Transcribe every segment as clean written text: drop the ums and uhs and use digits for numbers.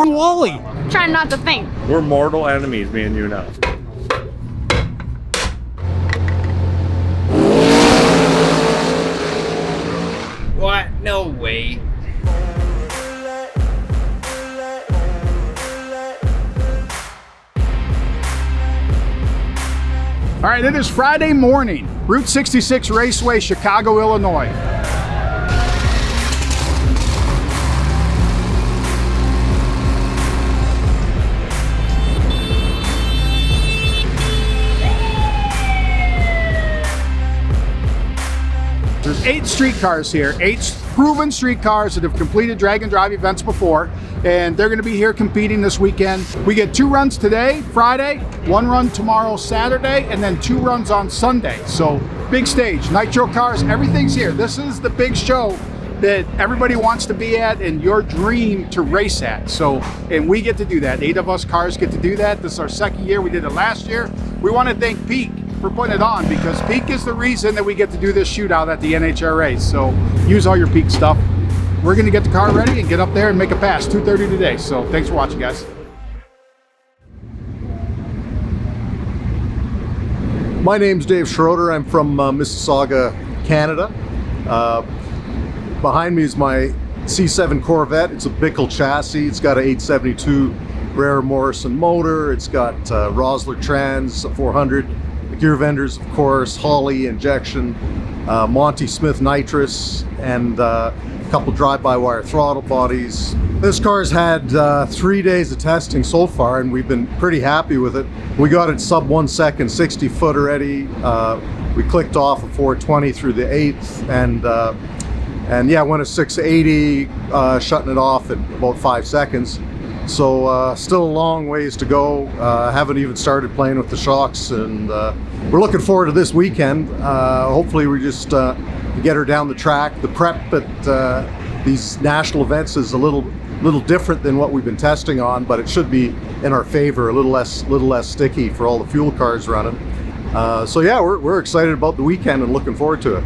Wally. Trying not to think. We're mortal enemies, me and you now. What? No way. All right, it is Friday morning, Route 66 Raceway, Chicago, Illinois. There's 8 streetcars here, 8 proven streetcars that have completed drag and drive events before, and they're going to be here competing this weekend. We get 2 runs today, Friday, 1 run tomorrow, Saturday, and then 2 runs on Sunday. So big stage, nitro cars, everything's here. This is the big show that everybody wants to be at and your dream to race at. So, and we get to do that. 8 of us cars get to do that. This is our 2nd year. We did it last year. We want to thank Peak for putting it on, because Peak is the reason that we get to do this shootout at the NHRA. So use all your Peak stuff. We're going to get the car ready and get up there and make a pass 2:30 today. So thanks for watching, guys. My name's Dave Schroeder. I'm from Mississauga, Canada. Behind me is my C7 Corvette. It's a Bickel chassis. It's got an 872 Rare Morrison motor. It's got Rosler Trans 400. The gear vendors, of course, Holley injection, Monty Smith nitrous, and a couple drive-by-wire throttle bodies. This car's had 3 days of testing so far, and we've been pretty happy with it. We got it sub 1 second, 60 foot already. We clicked off a 420 through the 8th, and yeah, went a 680, shutting it off at about 5 seconds. So still a long ways to go. Haven't even started playing with the shocks, and we're looking forward to this weekend. Hopefully we just get her down the track. The prep at these national events is a little different than what we've been testing on, but it should be in our favor, a little less sticky for all the fuel cars running. So yeah, we're excited about the weekend and looking forward to it.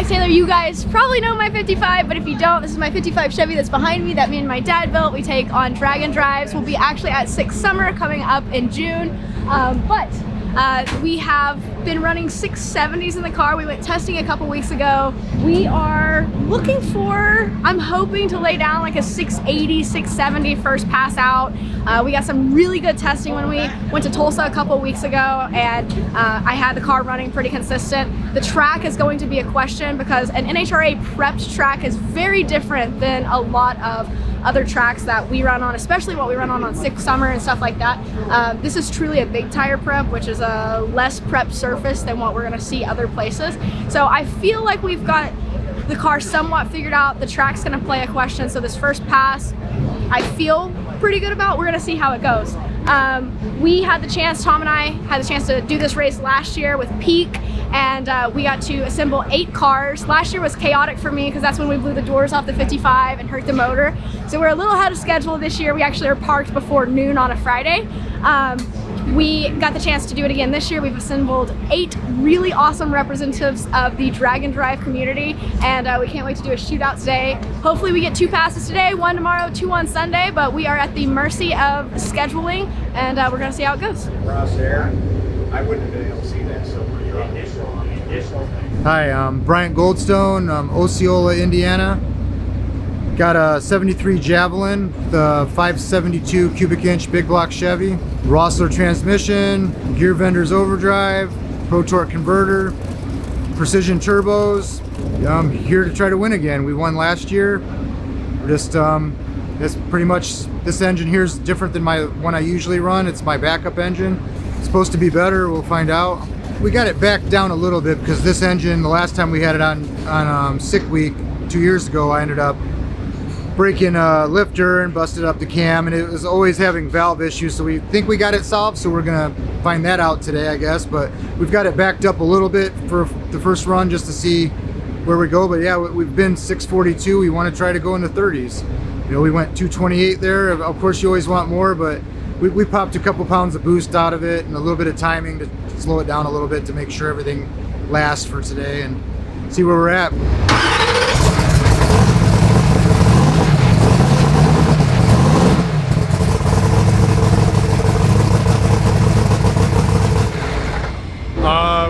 Taylor, you guys probably know my 55, but if you don't, this is my 55 Chevy that's behind me that me and my dad built. We take on drag and drives. We'll be actually at 6 Summer coming up in June, but we have been running 670s in the car. We went testing a couple weeks ago. We are looking for, I'm hoping to lay down like a 680, 670 first pass out. We got some really good testing when we went to Tulsa a couple weeks ago, and I had the car running pretty consistent. The track is going to be a question because an NHRA prepped track is very different than a lot of other tracks that we run on, especially what we run on 6 Summer and stuff like that. This is truly a big tire prep, which is a less prepped surface than what we're gonna see other places. So I feel like we've got the car somewhat figured out. The track's gonna play a question. So this first pass, I feel pretty good about. We're gonna see how it goes. We had the chance, Tom and I had the chance to do this race last year with Peak, and we got to assemble 8 cars. Last year was chaotic for me because that's when we blew the doors off the 55 and hurt the motor. So we're a little ahead of schedule this year. We actually are parked before noon on a Friday. We got the chance to do it again this year. We've assembled 8 really awesome representatives of the drag and drive community, and we can't wait to do a shootout today. Hopefully we get 2 passes today, 1 tomorrow, 2 on Sunday, but we are at the mercy of scheduling, and we're gonna see how it goes. I wouldn't have been able to see that, so Hi, I'm Bryant Goldstone, Osceola, Indiana. Got a 73 Javelin, the 572 cubic inch big block Chevy, Rosler transmission, gear vendors overdrive, Pro Torque converter, precision turbos. I'm here to try to win again. We won last year. Just that's pretty much, this engine here is different than my one I usually run. It's my backup engine. It's supposed to be better, we'll find out. We got it back down a little bit because this engine, the last time we had it on sick week 2 years ago, I ended up breaking a lifter and busted up the cam, and it was always having valve issues, so we think we got it solved, so we're gonna find that out today, I guess. But we've got it backed up a little bit for the first run just to see where we go. But yeah, we've been 642. We want to try to go in the 30s. You know, we went 228 there. Of course you always want more, but We popped a couple pounds of boost out of it and a little bit of timing to slow it down a little bit to make sure everything lasts for today and see where we're at.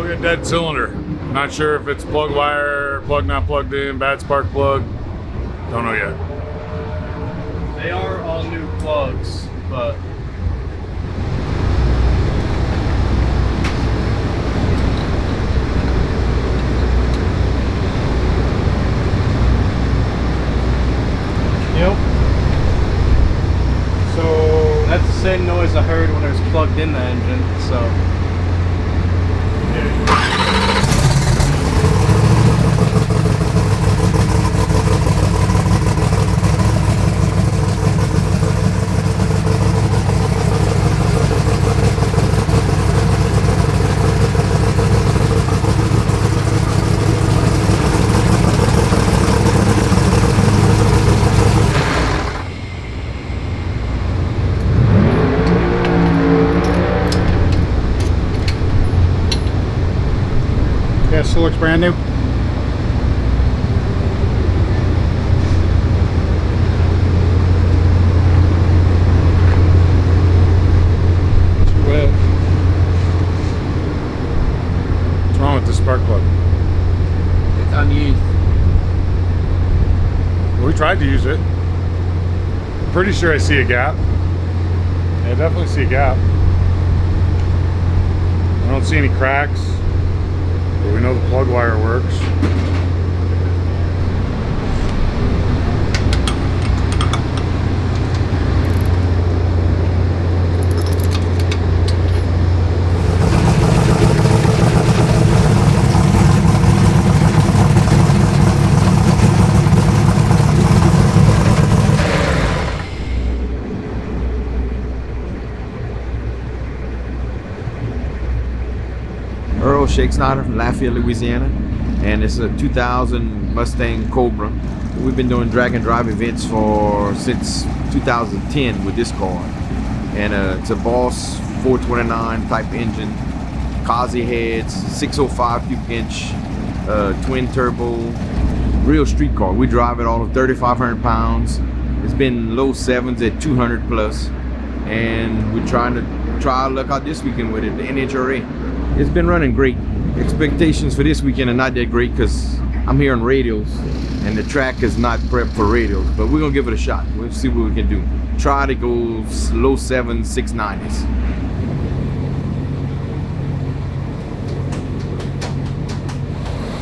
We got dead cylinder. Not sure if it's plug wire, plug not plugged in, bad spark plug. Don't know yet. They are all new plugs, but yep. So that's the same noise I heard when it was plugged in the engine, so. Yeah, still looks brand new. Too wet. What's wrong with the spark plug? It's unused. We tried to use it. Pretty sure I see a gap. Yeah, I definitely see a gap. I don't see any cracks. But we know the plug wire works. Shake Snyder from Lafayette, Louisiana, and it's a 2000 Mustang Cobra. We've been doing drag and drive events since 2010 with this car, and it's a Boss 429 type engine, Kazi heads, 605 cubic inch, twin turbo, real street car. We drive it all of 3,500 pounds. It's been low sevens at 200 plus, and we're trying to try our luck out this weekend with it, the NHRA. It's been running great. Expectations for this weekend are not that great because I'm here on radials and the track is not prepped for radials, but we're gonna give it a shot. We'll see what we can do. Try to go low 7s, 690s.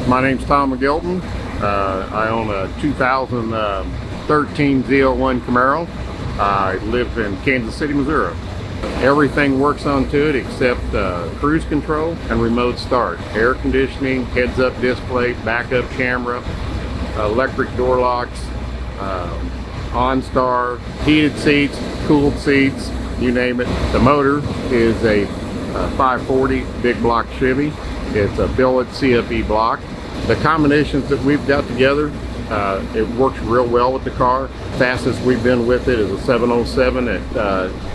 My name's Tom McGilton. I own a 2013 Z01 Camaro. I live in Kansas City, Missouri. Everything works onto it except cruise control and remote start. Air conditioning, heads-up display, backup camera, electric door locks, OnStar, heated seats, cooled seats, you name it. The motor is a 540 big block Chevy. It's a billet CFE block. The combinations that we've got together, it works real well with the car. Fastest we've been with it is a 707 at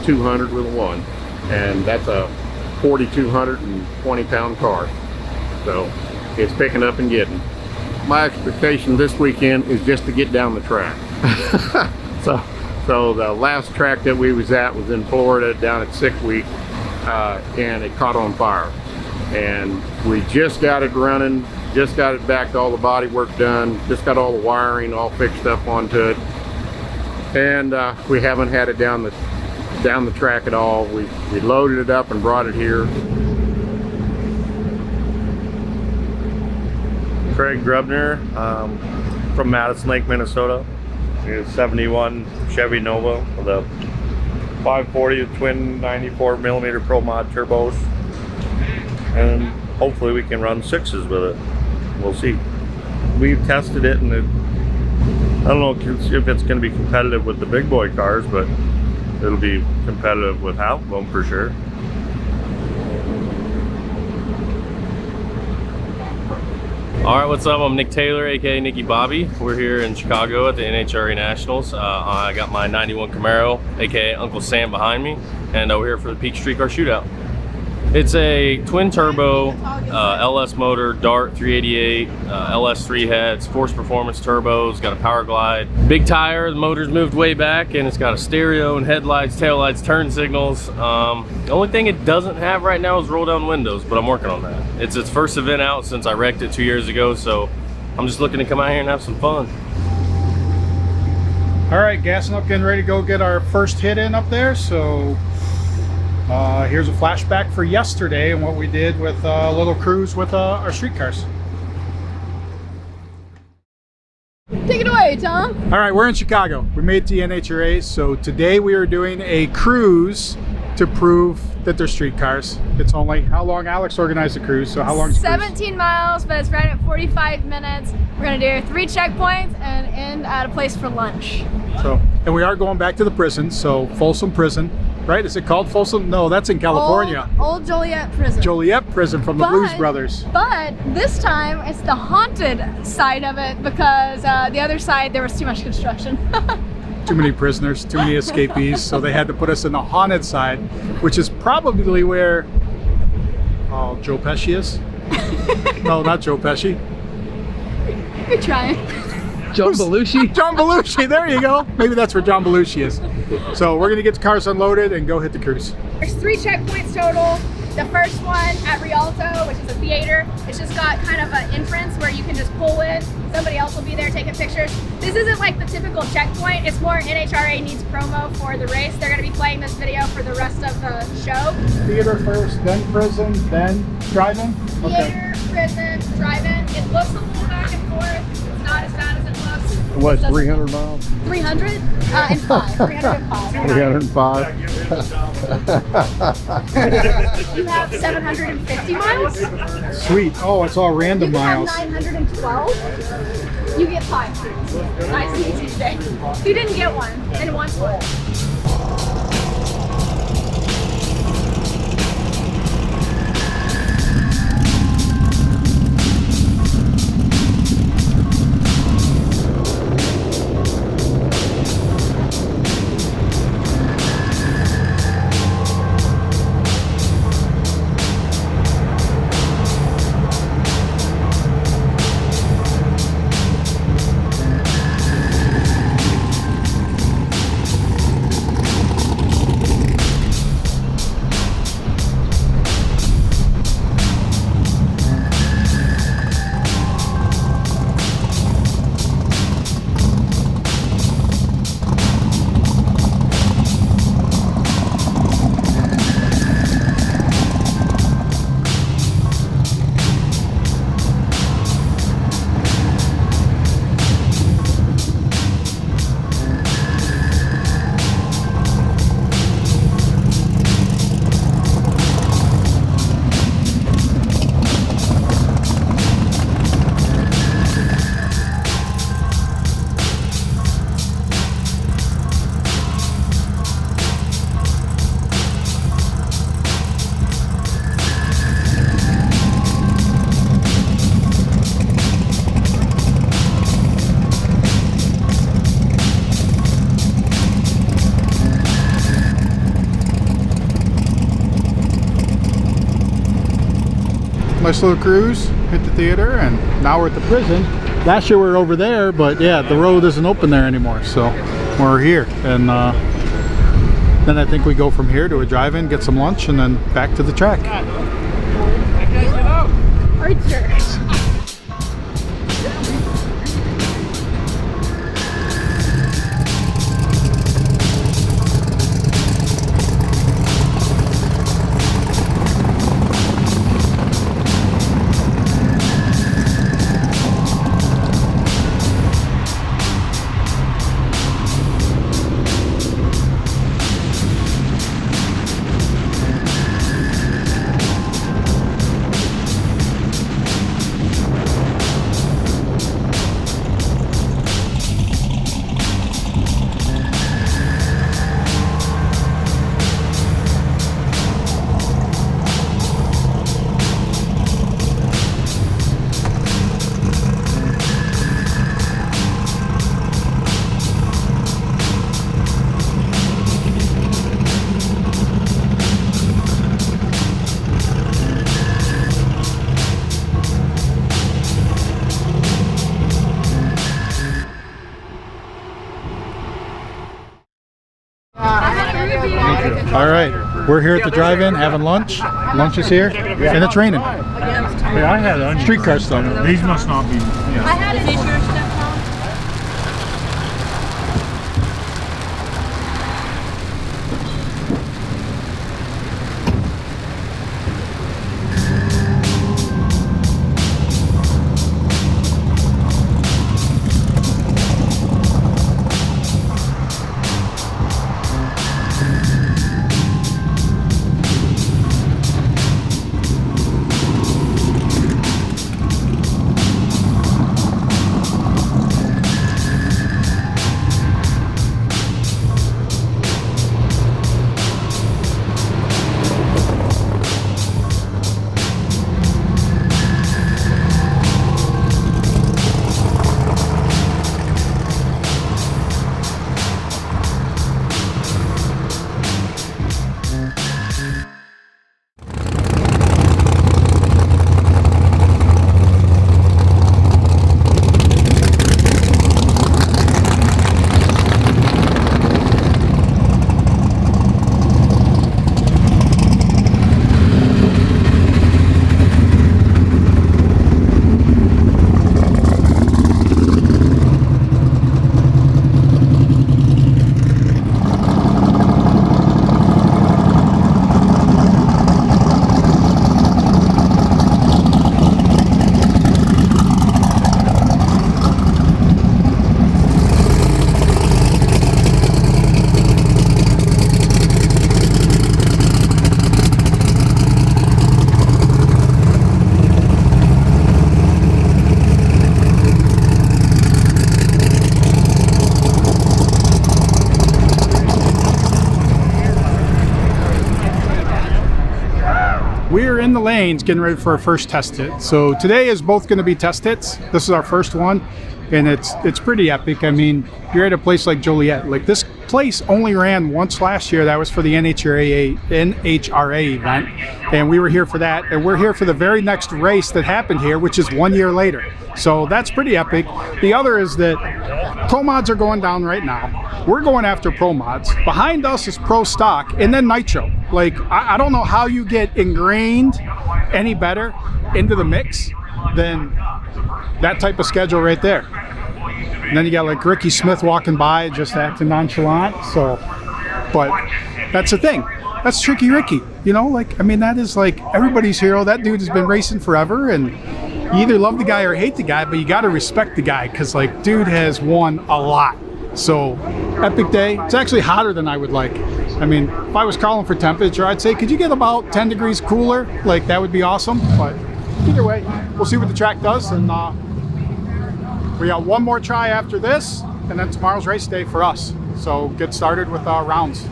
200 with a 1, and that's a 4,220 pound car. So it's picking up and getting. My expectation this weekend is just to get down the track. So the last track that we was at was in Florida down at Sick Week, and it caught on fire. And we just got it running, just got it back, all the body work done, just got all the wiring all fixed up onto it. And we haven't had it down the track at all. We loaded it up and brought it here. Craig Grubner from Madison Lake, Minnesota. It's 71 Chevy Nova with a 540 twin 94 millimeter Pro Mod turbos, and hopefully we can run 6s with it. We'll see. We've tested it, and I don't know if it's going to be competitive with the big boy cars, but it'll be competitive with half of them for sure. All right, what's up? I'm Nick Taylor, aka Nicky Bobby. We're here in Chicago at the NHRA Nationals. I got my 91 Camaro, aka Uncle Sam, behind me, and we're here for the Peak Street Car Shootout. It's a twin turbo LS motor, Dart 388, LS3 heads, Force Performance turbos, got a power glide, big tire, the motor's moved way back, and it's got a stereo and headlights, taillights, turn signals. The only thing it doesn't have right now is roll down windows, but I'm working on that. It's its first event out since I wrecked it 2 years ago, so I'm just looking to come out here and have some fun. All right, gassing up, getting ready to go get our first hit in up there. So here's a flashback for yesterday and what we did with a little cruise with our street cars. Take it away, Tom. All right, we're in Chicago. We made it to the NHRA, so today we are doing a cruise to prove that they're street cars. It's only, how long? Alex organized the cruise, so how long is the cruise? 17 miles, but it's right at 45 minutes. We're gonna do 3 checkpoints and end at a place for lunch. So, and we are going back to the prison, so Folsom Prison, right? Is it called Folsom? No, that's in California. Old Joliet Prison. Joliet Prison from the Blues Brothers. But this time it's the haunted side of it because the other side there was too much construction. Too many prisoners, too many escapees, so they had to put us in the haunted side, which is probably where Joe Pesci is. No, not Joe Pesci. You're trying. John Belushi? John Belushi, there you go. Maybe that's where John Belushi is. So we're gonna get the cars unloaded and go hit the cruise. There's 3 checkpoints total. The first one at Rialto, which is a theater. It's just got kind of an entrance where you can just pull in. Somebody else will be there taking pictures. This isn't like the typical checkpoint. It's more NHRA needs promo for the race. They're gonna be playing this video for the rest of the show. Theater first, then prison, then drive-in? Theater, prison, drive-in. It looks a little back and forth. It's not as bad as it looks. What, 300 miles? 300 and 5. 305. 305. You have 750 miles. Sweet. Oh, it's all random You have miles. 912. You get 5 trees. Nice and easy today. If you didn't get one, then one would. Nice little cruise, hit the theater, and now we're at the prison. Last year we were over there, but yeah, the road isn't open there anymore, so we're here. And then I think we go from here to a drive-in, get some lunch, and then back to the track. Archer. All right, we're here at the drive-in having lunch. Lunch is here, and it's raining. Yeah, I had onions. Streetcar stuff. These must not be. Yeah. I had it. We're in the lanes getting ready for our first test hit. So today is both going to be test hits. This is our first one, and it's pretty epic. I mean, you're at a place like Joliet. Like, this place only ran once last year. That was for the NHRA event, and we were here for that. And we're here for the very next race that happened here, which is 1 year later. So that's pretty epic. The other is that Pro Mods are going down right now. We're going after Pro Mods. Behind us is Pro Stock, and then Nitro. Like, I don't know how you get ingrained any better into the mix than that type of schedule right there. And then you got like Ricky Smith walking by just acting nonchalant. So, but that's the thing. That's Tricky Ricky. You know, like, I mean, that is like everybody's hero. That dude has been racing forever, and you either love the guy or hate the guy, but you got to respect the guy because, like, dude has won a lot. So, epic day. It's actually hotter than I would like. I mean, if I was calling for temperature, I'd say, could you get about 10 degrees cooler? Like, that would be awesome. But either way, we'll see what the track does. And we got one more try after this, and then tomorrow's race day for us. So get started with rounds.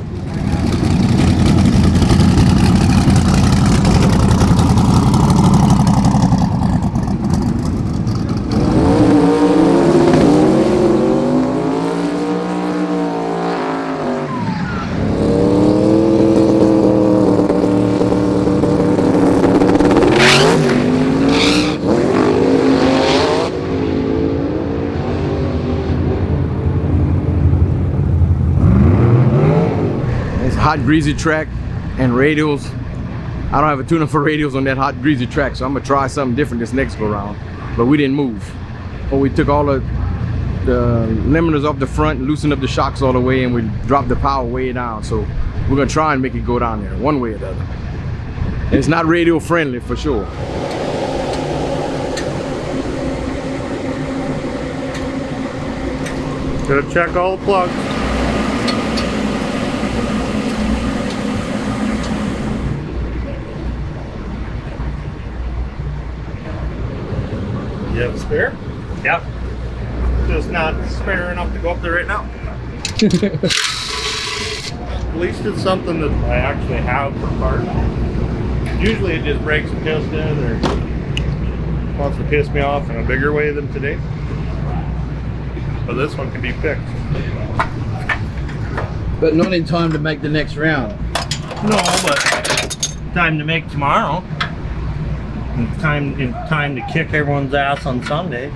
Hot greasy track and radials. I don't have a tune-up for radials on that hot greasy track, so I'm gonna try something different this next go round. But we didn't move. But we took all the limiters off the front, loosened up the shocks all the way, and we dropped the power way down. So we're gonna try and make it go down there one way or the other. And it's not radial friendly for sure. Gotta check all the plugs. You have a spare? Yep. Just not spare enough to go up there right now. At least it's something that I actually have for part. Usually it just breaks a piston or wants to piss me off in a bigger way than today. But this one can be fixed. But not in time to make the next round. No, but time to make tomorrow. In time to kick everyone's ass on Sunday.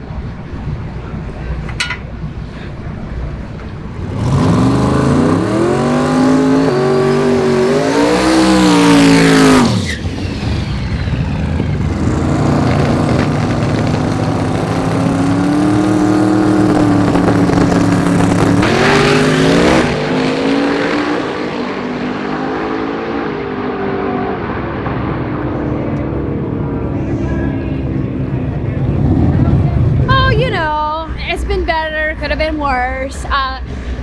course.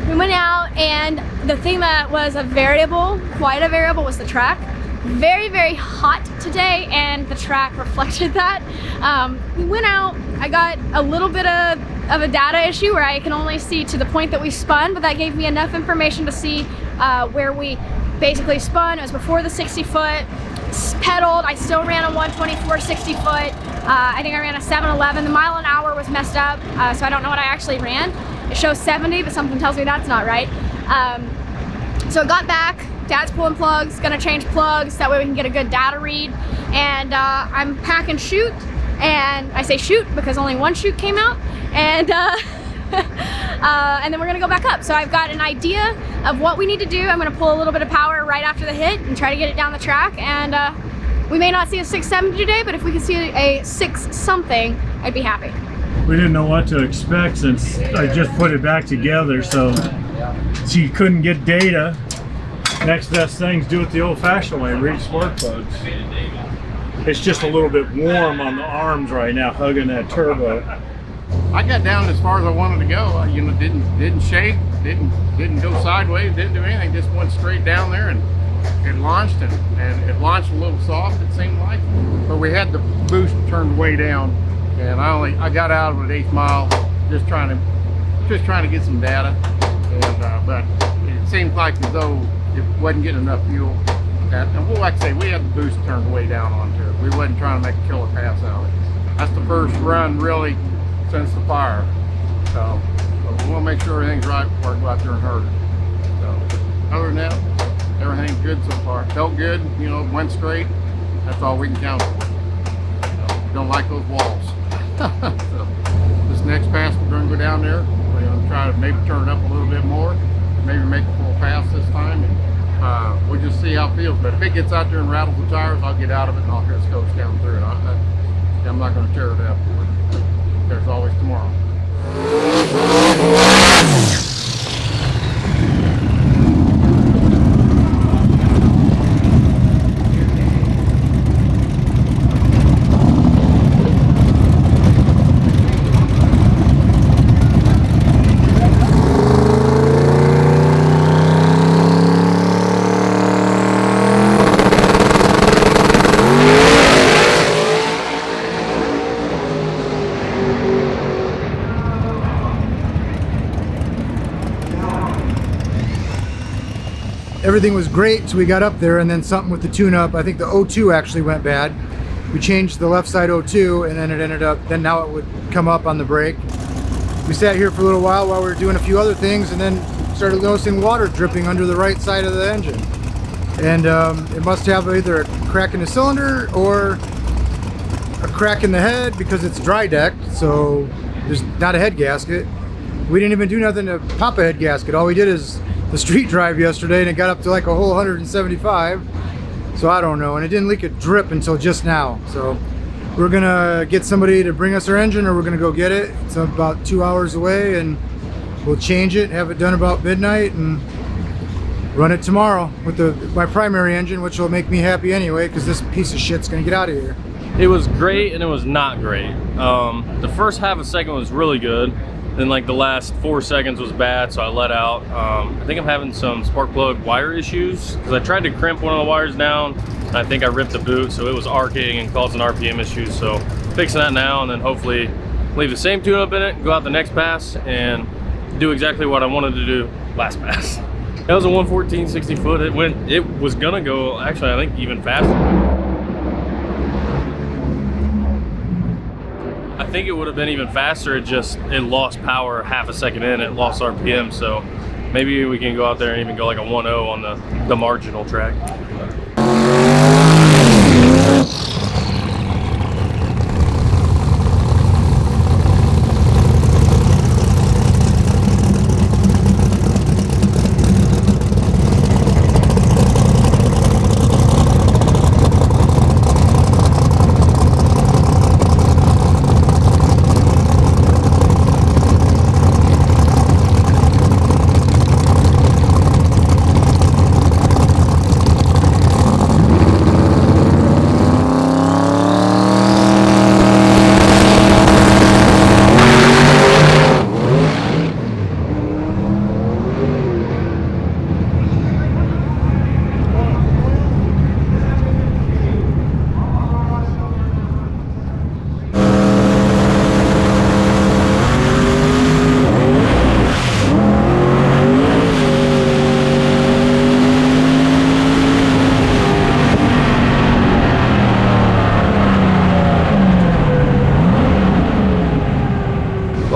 We went out, and the thing that was quite a variable, was the track. Very, very hot today, and the track reflected that. We went out, I got a little bit of a data issue where I can only see to the point that we spun, but that gave me enough information to see where we basically spun. It was before the 60 foot, pedaled, I still ran a 124 60 foot. I think I ran a 711. The mile an hour was messed up, so I don't know what I actually ran. It shows 70, but something tells me that's not right. So I got back, Dad's pulling plugs, gonna change plugs, that way we can get a good data read. And I'm packing chute, and I say chute because only one chute came out, and then we're gonna go back up. So I've got an idea of what we need to do. I'm gonna pull a little bit of power right after the hit and try to get it down the track. And we may not see a 670 today, but if we can see a 6 something, I'd be happy. We didn't know what to expect since I just put it back together, so she couldn't get data. Next best thing is do it the old-fashioned way, read spark plugs. It's just a little bit warm on the arms right now, hugging that turbo. I got down as far as I wanted to go. You know, didn't shake, didn't go sideways, didn't do anything. Just went straight down there, and it launched, and it launched a little soft, it seemed like. But we had the boost turned way down, and I got out of it 8th mile, just trying to get some data. And but it seemed like as though it wasn't getting enough fuel. And well, like I say, we had the boost turned way down onto it. We wasn't trying to make a killer pass out of it. That's the first run really since the fire. So we want to make sure everything's right before I go out there and hurt it. So other than that, everything's good so far. Felt good, you know, went straight. That's all we can count for. So, don't like those walls. So this next pass, we're going to go down there. We're going to try to maybe turn it up a little bit more, maybe make a full pass this time, and we'll just see how it feels. But if it gets out there and rattles the tires, I'll get out of it and I'll just coast down through it. I'm not going to tear it up. There's always tomorrow. Everything was great, so we got up there, and then something with the tune-up. I think the O2 actually went bad. We changed the left side O2, and then it ended up, then now it would come up on the brake. We sat here for a little while we were doing a few other things, and then started noticing water dripping under the right side of the engine. And it must have either a crack in the cylinder or a crack in the head because it's dry decked, so there's not a head gasket. We didn't even do nothing to pop a head gasket. All we did is the street drive yesterday, and it got up to like a whole 175. So I don't know, and it didn't leak a drip until just now. So we're gonna get somebody to bring us our engine, or we're gonna go get it. It's about 2 hours away, and we'll change it, have it done about midnight, and run it tomorrow with my primary engine, which will make me happy anyway, because this piece of shit's gonna get out of here. It was great and it was not great. The first half a second was really good. Then like the last 4 seconds was bad, so I let out. I think I'm having some spark plug wire issues because I tried to crimp one of the wires down, and I think I ripped the boot, so it was arcing and causing RPM issues. So fixing that now, and then hopefully leave the same tune-up in it, go out the next pass, and do exactly what I wanted to do last pass. That was a 114 60 foot. It was gonna go actually I think even faster. I think it would have been even faster. It lost power half a second in. It lost RPM, so maybe we can go out there and even go like a 1.0 on the marginal track.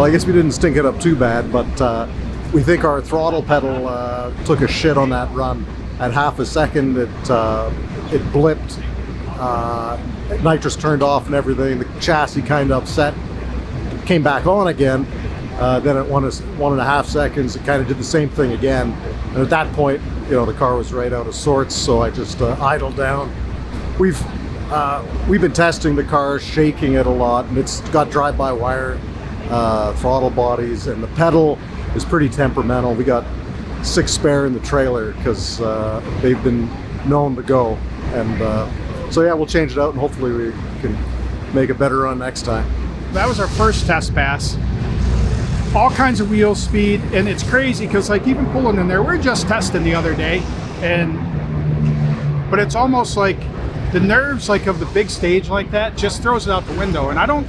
I guess we didn't stink it up too bad, but we think our throttle pedal took a shit on that run. At half a second, it blipped. Nitrous turned off and everything. The chassis kind of upset. Came back on again. Then at 1.5 seconds, it kind of did the same thing again. And at that point, you know, the car was right out of sorts. So I just idled down. We've been testing the car, shaking it a lot, and it's got drive-by-wire throttle bodies, and the pedal is pretty temperamental. We got 6 spare in the trailer because they've been known to go. And so yeah, we'll change it out, and hopefully we can make a better run next time. That was our first test pass. All kinds of wheel speed, and it's crazy because like even pulling in there, we're just testing the other day, but it's almost like the nerves like of the big stage like that just throws it out the window. And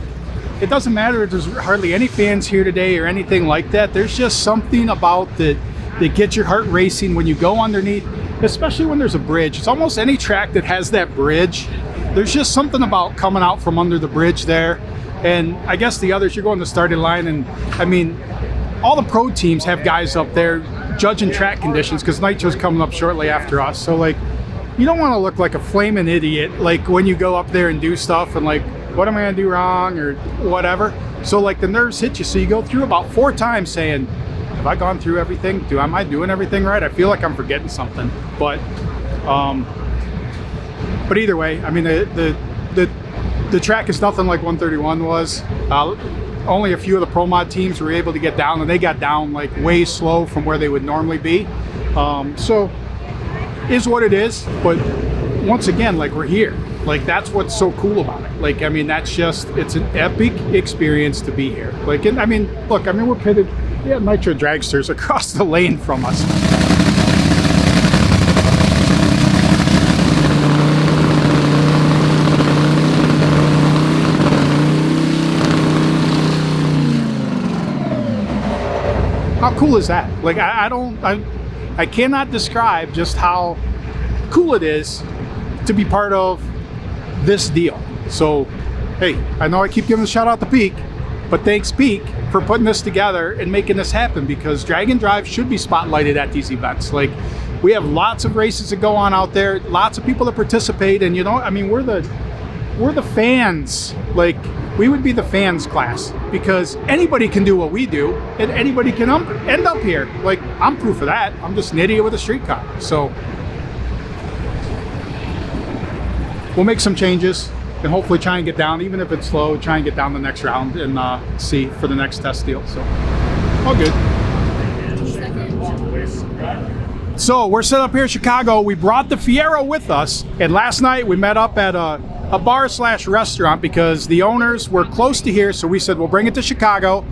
it doesn't matter if there's hardly any fans here today or anything like that. There's just something about that gets your heart racing when you go underneath, especially when there's a bridge. It's almost any track that has that bridge. There's just something about coming out from under the bridge there. And I guess the others, you're going to the starting line, and I mean, all the pro teams have guys up there judging track conditions because Nitro's coming up shortly after us. So like, you don't want to look like a flaming idiot like when you go up there and do stuff and like, what am I going to do wrong or whatever. So like the nerves hit you. So you go through about 4 times saying, have I gone through everything? Am I doing everything right? I feel like I'm forgetting something. But either way, I mean, the track is nothing like 131 was. Only a few of the Pro Mod teams were able to get down, and they got down like way slow from where they would normally be. So is what it is, but once again, like we're here. Like that's what's so cool about it. Like, I mean, that's just, it's an epic experience to be here. Like, and I mean, look, I mean, we're pitted, we have Nitro dragsters across the lane from us. How cool is that? Like, I cannot describe just how cool it is to be part of this deal. So, hey, I know I keep giving a shout out to Peak, but thanks Peak for putting this together and making this happen, because drag and drive should be spotlighted at these events. Like, we have lots of races that go on out there, lots of people that participate, and you know, I mean, we're the fans. Like, we would be the fans class, because anybody can do what we do and anybody can end up here. Like, I'm proof of that. I'm just an idiot with a street car. So we'll make some changes and hopefully try and get down, even if it's slow, try and get down the next round and see for the next test deal. So all good. So we're set up here in Chicago. We brought the Fiero with us, and last night we met up at a bar/restaurant because the owners were close to here, so we said we'll bring it to Chicago,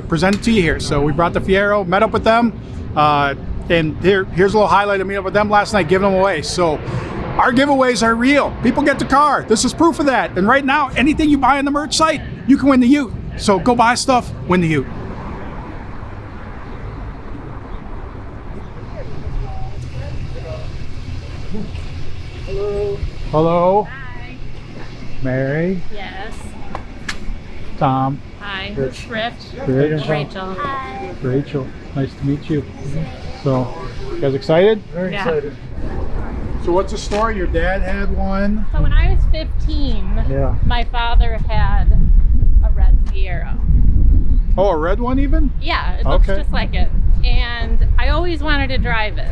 present it to you here. So we brought the Fiero, met up with them, and here's a little highlight of meeting up with them last night, giving them away. So our giveaways are real. People get the car. This is proof of that. And right now, anything you buy on the merch site, you can win the Ute. So go buy stuff, win the Ute. Hello. Hello. Hi. Mary. Yes. Tom. Hi. Rich. Shrift. Rachel. Hi. Rachel. Nice to meet you. So, you guys excited? Very excited. So what's the story? Your dad had one? So when I was 15, Yeah. my father had a red Fiero. Oh, a red one even? Yeah, it looks Okay. just like it. And I always wanted to drive it.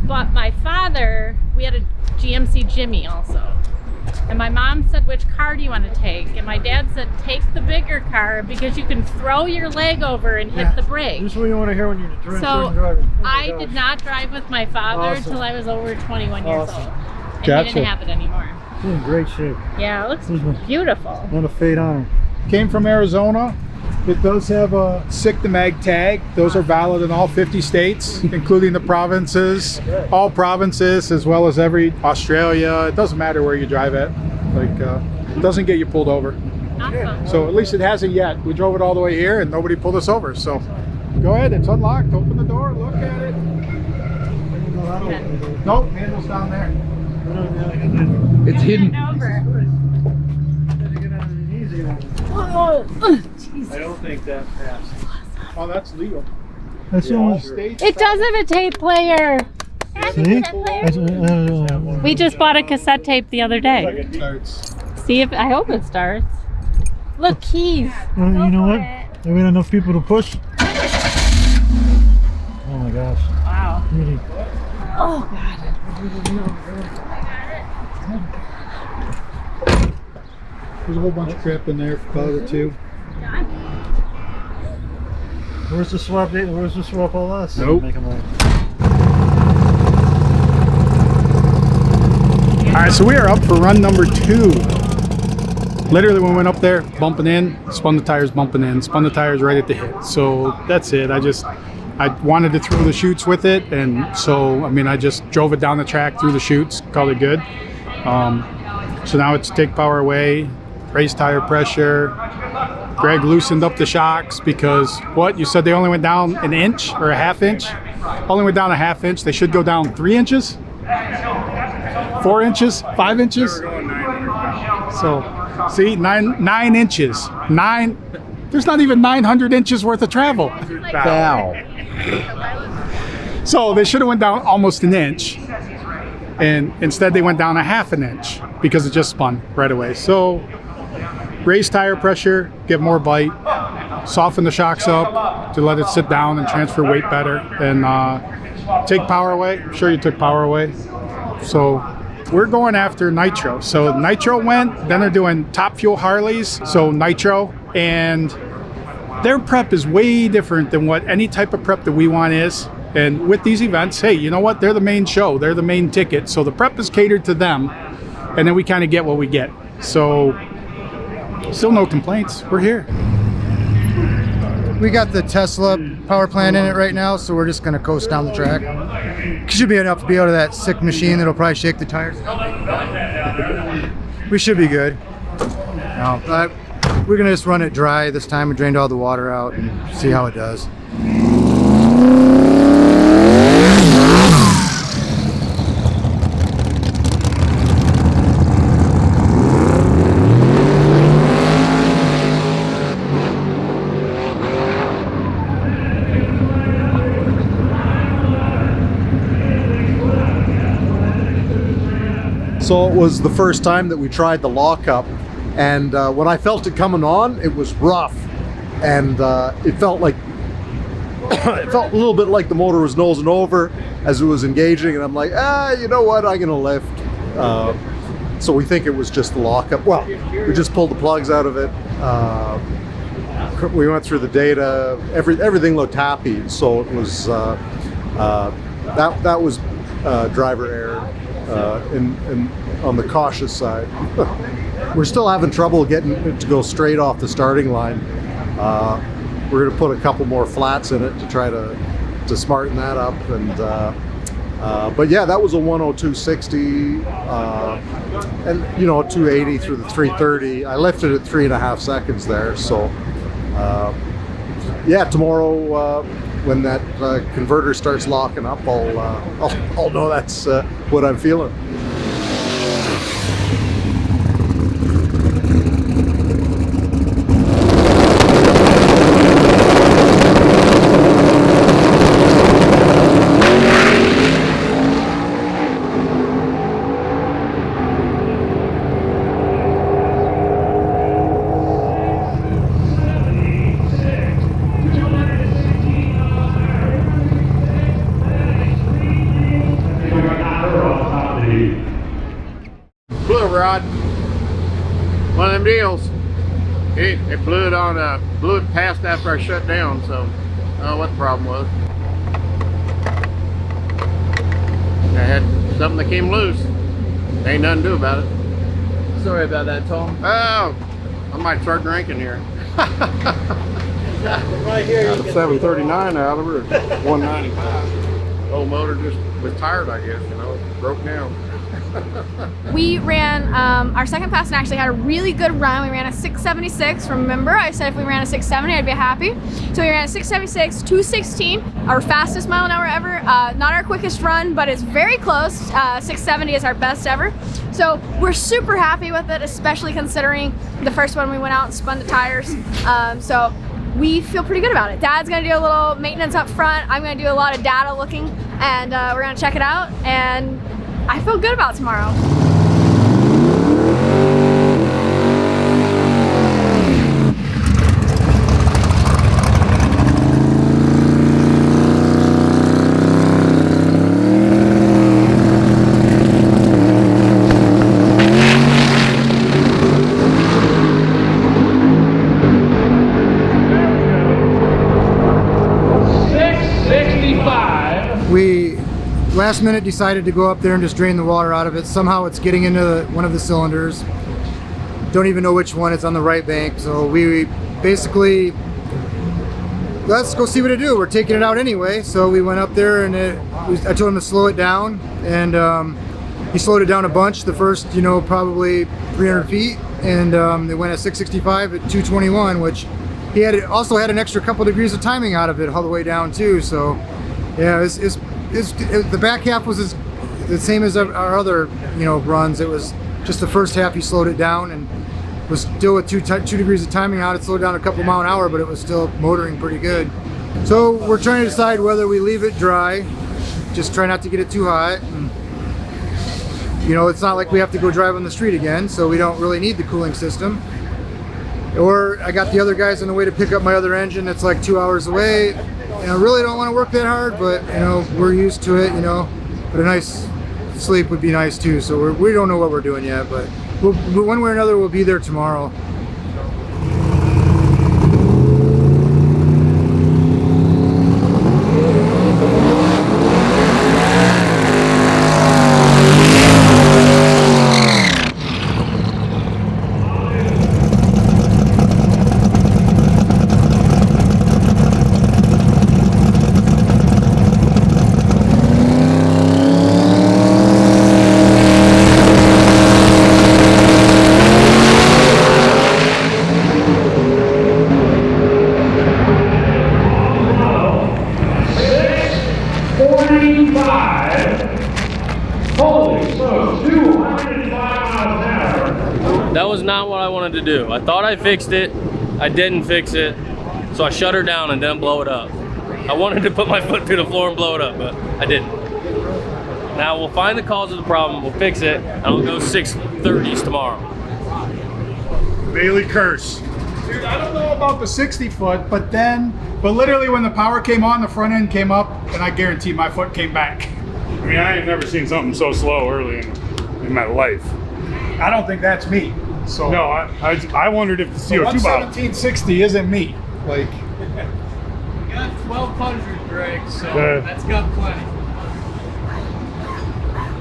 But my father, we had a GMC Jimmy also. And my mom said, which car do you want to take? And my dad said, take the bigger car because you can throw your leg over and hit the brake. This is what you want to hear when you're So driving. Oh my I gosh. did not drive with my father Awesome. until I was over 21 years Awesome. old. And Gotcha. he didn't have it anymore. It's in great shape. Yeah, it looks Mhm. beautiful. Not a fade on it. Came from Arizona. It does have a SICK to MAG tag. Those are valid in all 50 states, including the provinces, all provinces, as well as every Australia. It doesn't matter where you drive at. Like, it doesn't get you pulled over. Awesome. So at least it hasn't yet. We drove it all the way here and nobody pulled us over. So go ahead, it's unlocked. Open the door, look at it. Nope, handle's down there. It's hidden. Over. Oh, jeez. please. I don't think that passed. Oh, that's legal. That's It does have a tape player. We just bought a cassette tape the other day. See if I hope it starts. Look, keys. You know what? We had enough people to push. Oh my gosh. Wow. Really. Oh God. There's a whole bunch of crap in there for powder too. Where's the swap date? Where's the swap all us? Nope. Make 'em all. All right, so we are up for run number 2. Literally, when we went up there, bumping in, spun the tires, bumping in, spun the tires right at the hit. So that's it. I wanted to throw the chutes with it, and so I just drove it down the track through the chutes, called it good. So now it's take power away, raise tire pressure. Greg loosened up the shocks because what you said they only went down an inch or a half inch. Only went down a half inch. They should go down 3 inches, 4 inches, 5 inches. So see, nine inches. There's not even 900 inches worth of travel. Wow. So they should have went down almost an inch, and instead they went down a half an inch because it just spun right away. So raise tire pressure, get more bite, soften the shocks up to let it sit down and transfer weight better, and take power away. I'm sure you took power away. So we're going after nitro. So nitro went, then they're doing Top Fuel Harleys, so nitro, and their prep is way different than what any type of prep that we want is. And with these events, hey, you know what? They're the main show. They're the main ticket. So the prep is catered to them, and then we kind of get what we get. So still no complaints. We're here. We got the Tesla power plant in it right now, so we're just going to coast down the track. Should be enough to be out of that sick machine that'll probably shake the tires. We should be good. No, but we're going to just run it dry this time. We drained all the water out and see how it does. So it was the first time that we tried the lockup, and when I felt it coming on, it was rough, and it felt like it felt a little bit like the motor was nosing over as it was engaging, and I'm like, you know what, I'm gonna lift. So we think it was just the lockup. Well, we just pulled the plugs out of it. We went through the data. Everything looked happy, so it was that was driver error. On the cautious side. We're still having trouble getting it to go straight off the starting line. We're going to put a couple more flats in it to try to smarten that up. And but yeah, that was a 102.60 and 280 through the 330. I lifted it 3.5 seconds there. So yeah, tomorrow when that converter starts locking up, I'll know that's what I'm feeling. Rod, one of them deals. It blew it past after I shut down, so I don't know what the problem was. I had something that came loose. Ain't nothing to do about it. Sorry about that, Tom. Oh, I might start drinking here. Right here. Out of 739 out of her, 195. Old motor just was tired, I guess, broke down. We ran our second pass and actually had a really good run. We ran a 676. Remember, I said if we ran a 670, I'd be happy. So we ran a 676, 216, our fastest mile an hour ever. Not our quickest run, but it's very close. 670 is our best ever. So we're super happy with it, especially considering the first one we went out and spun the tires. So we feel pretty good about it. Dad's gonna do a little maintenance up front. I'm gonna do a lot of data looking, and we're gonna check it out, and I feel good about tomorrow. We last minute decided to go up there and just drain the water out of it. Somehow it's getting into one of the cylinders. Don't even know which one. It's on the right bank. So we basically, let's go see what to do. We're taking it out anyway. So we went up there and I told him to slow it down, and he slowed it down a bunch. The first, probably 300 feet, and they went at 665 at 221, which he also had an extra couple degrees of timing out of it all the way down too. So yeah, the back half was the same as our other runs. It was just the first half he slowed it down and was still at 2 degrees of timing out. It slowed down a couple mile an hour, but it was still motoring pretty good. So we're trying to decide whether we leave it dry, just try not to get it too hot. And, it's not like we have to go drive on the street again, so we don't really need the cooling system. Or I got the other guys on the way to pick up my other engine that's like 2 hours away. I really don't want to work that hard, but we're used to it, but a nice sleep would be nice too. So we don't know what we're doing yet, but one way or another we'll be there tomorrow. That was not what I wanted to do. I thought I fixed it. I didn't fix it. So I shut her down and didn't blow it up. I wanted to put my foot through the floor and blow it up, but I didn't. Now we'll find the cause of the problem, we'll fix it, and I'll go 630s tomorrow. Bailey curse. Dude, I don't know about the 60 foot, but literally when the power came on, the front end came up, and I guarantee my foot came back. I mean, I ain't never seen something so slow early in my life. I don't think that's me. So no, I wondered if the CO2 bottle. 1760 isn't me. Like, You got 1200, Greg, so that's got plenty.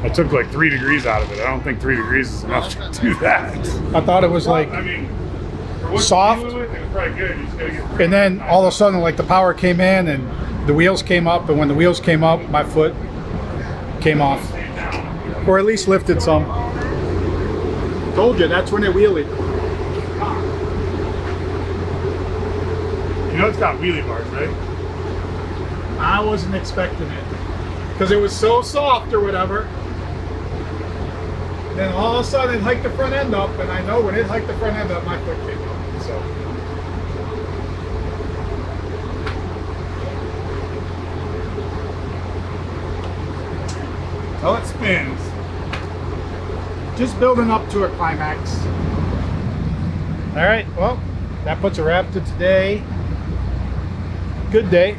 I took like 3 degrees out of it. I don't think 3 degrees is enough to do that. I thought it was like soft, and then all of a sudden, like the power came in and the wheels came up, and when the wheels came up, my foot came off, or at least lifted some. Told you, that's when it wheelied. It's got wheelie bars, right? I wasn't expecting it because it was so soft or whatever. Then all of a sudden it hiked the front end up, and I know when it hiked the front end up, my foot came up. So well, it spins. Just building up to a climax. All right, well, that puts a wrap to today. Good day.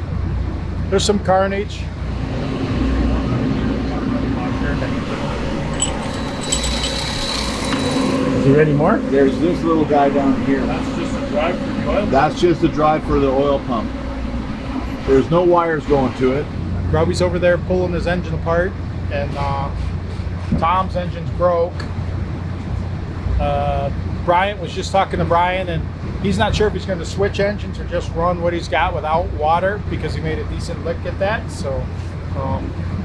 There's some carnage. Is he ready, Mark? There's this little guy down here. That's just a drive for the oil. That's just a drive for the oil pump. There's no wires going to it. Grubby's over there pulling his engine apart, and Tom's engine's broke. Bryant was just talking to Brian, and he's not sure if he's going to switch engines or just run what he's got without water, because he made a decent lick at that. So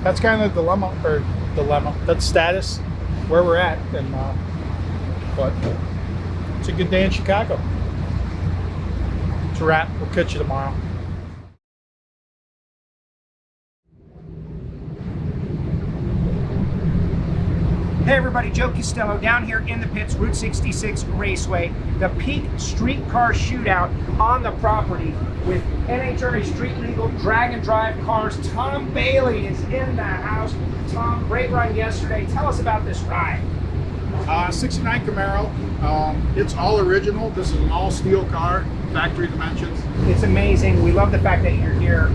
that's kind of the dilemma, that's status. where we're at. And but it's a good day in Chicago. It's a wrap. We'll catch you tomorrow. Hey everybody, Joe Costello down here in the pits, Route 66 Raceway, the Peak Streetcar Shootout on the property with NHRA Street Legal Drag and Drive cars. Tom Bailey is in the house. Tom, great run yesterday. Tell us about this ride. 69 Camaro. It's all original. This is an all steel car, factory dimensions. It's amazing. We love the fact that you're here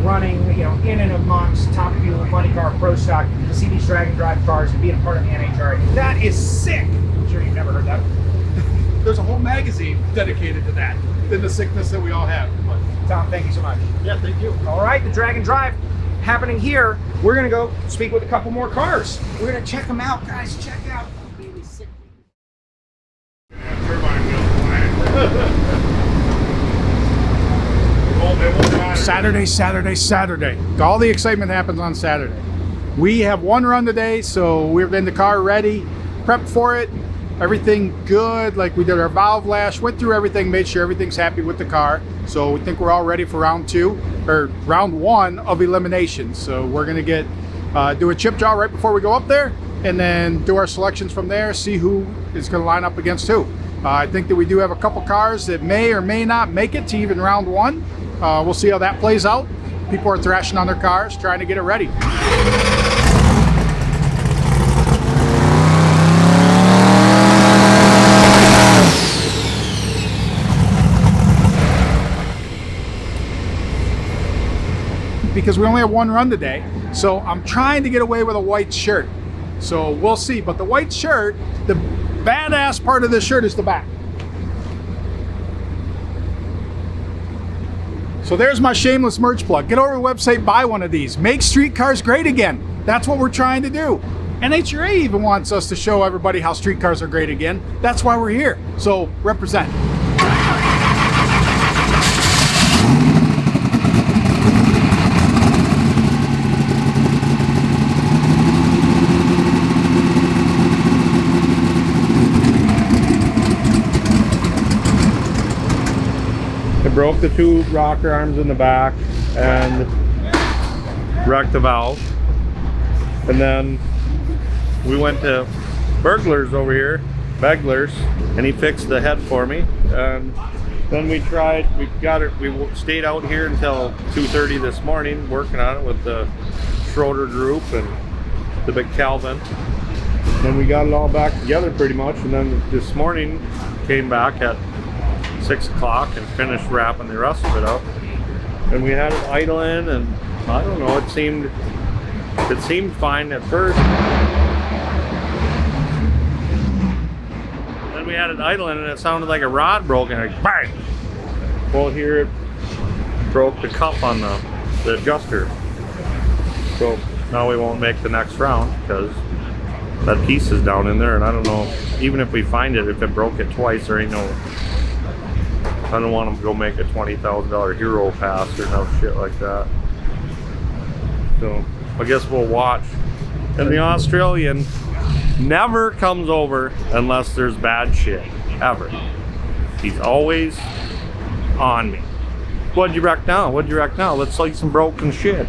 running, you know, in and amongst Top Fuel, Money Car, Pro Stock, to see these drag and drive cars and being a part of the NHRA. That is sick. I'm sure you've never heard that. There's a whole magazine dedicated to that, than the sickness that we all have. But, Tom, thank you so much. Yeah, thank you. All right, the drag and drive happening here. We're gonna go speak with a couple more cars. We're gonna check them out, guys. Check out. Saturday. All the excitement happens on Saturday. We have one run today, so we've been the car ready, prepped for it, everything good. Like we did our valve lash, went through everything, made sure everything's happy with the car. So we think we're all ready for round one of elimination. So we're gonna do a chip draw right before we go up there, and then do our selections from there, see who is gonna line up against who. I think that we do have a couple cars that may or may not make it to even round one. We'll see how that plays out. People are thrashing on their cars, trying to get it ready. Because we only have one run today, so I'm trying to get away with a white shirt. So we'll see, but the white shirt, the badass part of the shirt is the back. So there's my shameless merch plug. Get over to the website, buy one of these. Make street cars great again. That's what we're trying to do. NHRA even wants us to show everybody how street cars are great again. That's why we're here. So represent. Broke the two rocker arms in the back and wrecked the valve. And then we went to Burglars over here, Beglers, and he fixed the head for me. And then we stayed out here until 2:30 this morning working on it with the Schroeder group and the big Calvin. Then we got it all back together pretty much, and then this morning came back at 6 o'clock and finished wrapping the rest of it up. And we had it idling, and I don't know, it seemed fine at first. Then we had it idling and it sounded like a rod broke, and like bang! Well, here it broke the cup on the adjuster. So now we won't make the next round because that piece is down in there, and I don't know, even if we find it, if it broke it twice, there ain't no, I don't want them to go make a $20,000 hero pass or no shit like that. So I guess we'll watch. And the Australian never comes over unless there's bad shit, ever. He's always on me. What'd you wreck now? What'd you wreck now? Let's see some broken shit.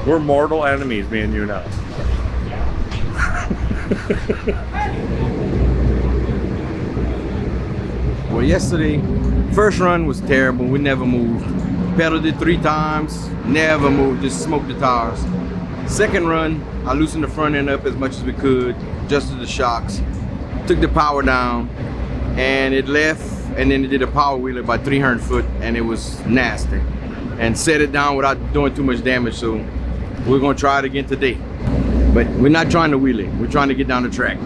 We're mortal enemies, me and you now. Well, yesterday, first run was terrible. We never moved. Pedaled it 3 times, never moved, just smoked the tires. Second run, I loosened the front end up as much as we could, adjusted the shocks, took the power down, and it left, and then it did a power wheeler by 300 foot, and it was nasty. And set it down without doing too much damage, so we're gonna try it again today. But we're not trying to wheel it, we're trying to get down the track.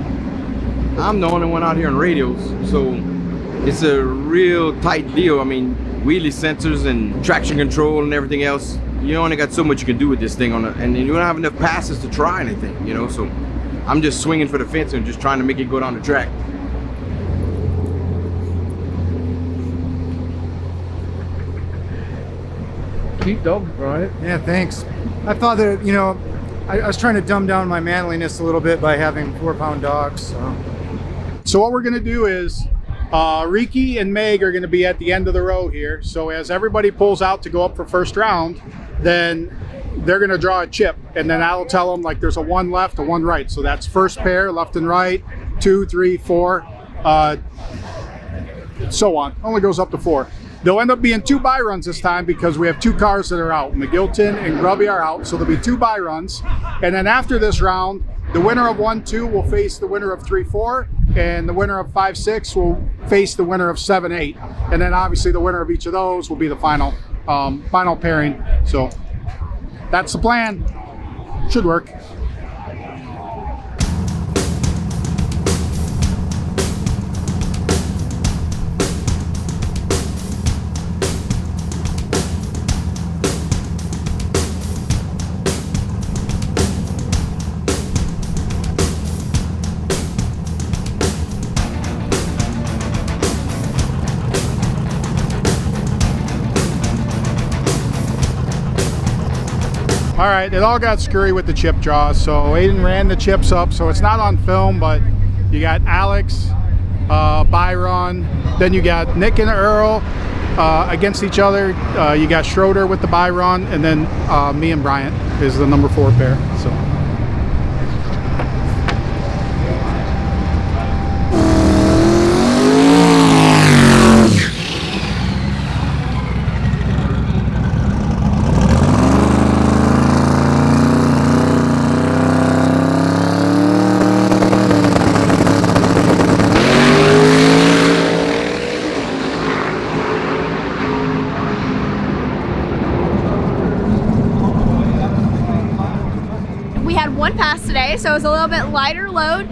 I'm the only one out here on radios, so it's a real tight deal. I mean, wheelie sensors and traction control and everything else. You only got so much you can do with this thing and you don't have enough passes to try anything, you know. So I'm just swinging for the fence and just trying to make it go down the track. Keep dope, right? Yeah, thanks. I thought that, you know, I was trying to dumb down my manliness a little bit by having 4-pound dogs. So what we're gonna do is Riki and Meg are gonna be at the end of the row here. So as everybody pulls out to go up for first round, then they're gonna draw a chip, and then I'll tell them like there's a 1 left, a 1 right. So that's first pair, left and right, 2, 3, 4, so on. Only goes up to 4. There'll end up being 2 buy runs this time because we have 2 cars that are out. McGilton and Grubby are out, so there'll be 2 buy runs. And then after this round, the winner of 1-2 will face the winner of 3-4, and the winner of 5-6 will face the winner of 7-8. And then obviously the winner of each of those will be the final pairing. So that's the plan. Should work. All right, it all got screwy with the chip draws. So Aiden ran the chips up, so it's not on film, but you got Alex, Byron, then you got Nick and Earl against each other. You got Schroeder with the Byron, and then me and Bryant is the number 4 pair. So. So it was a little bit lighter load.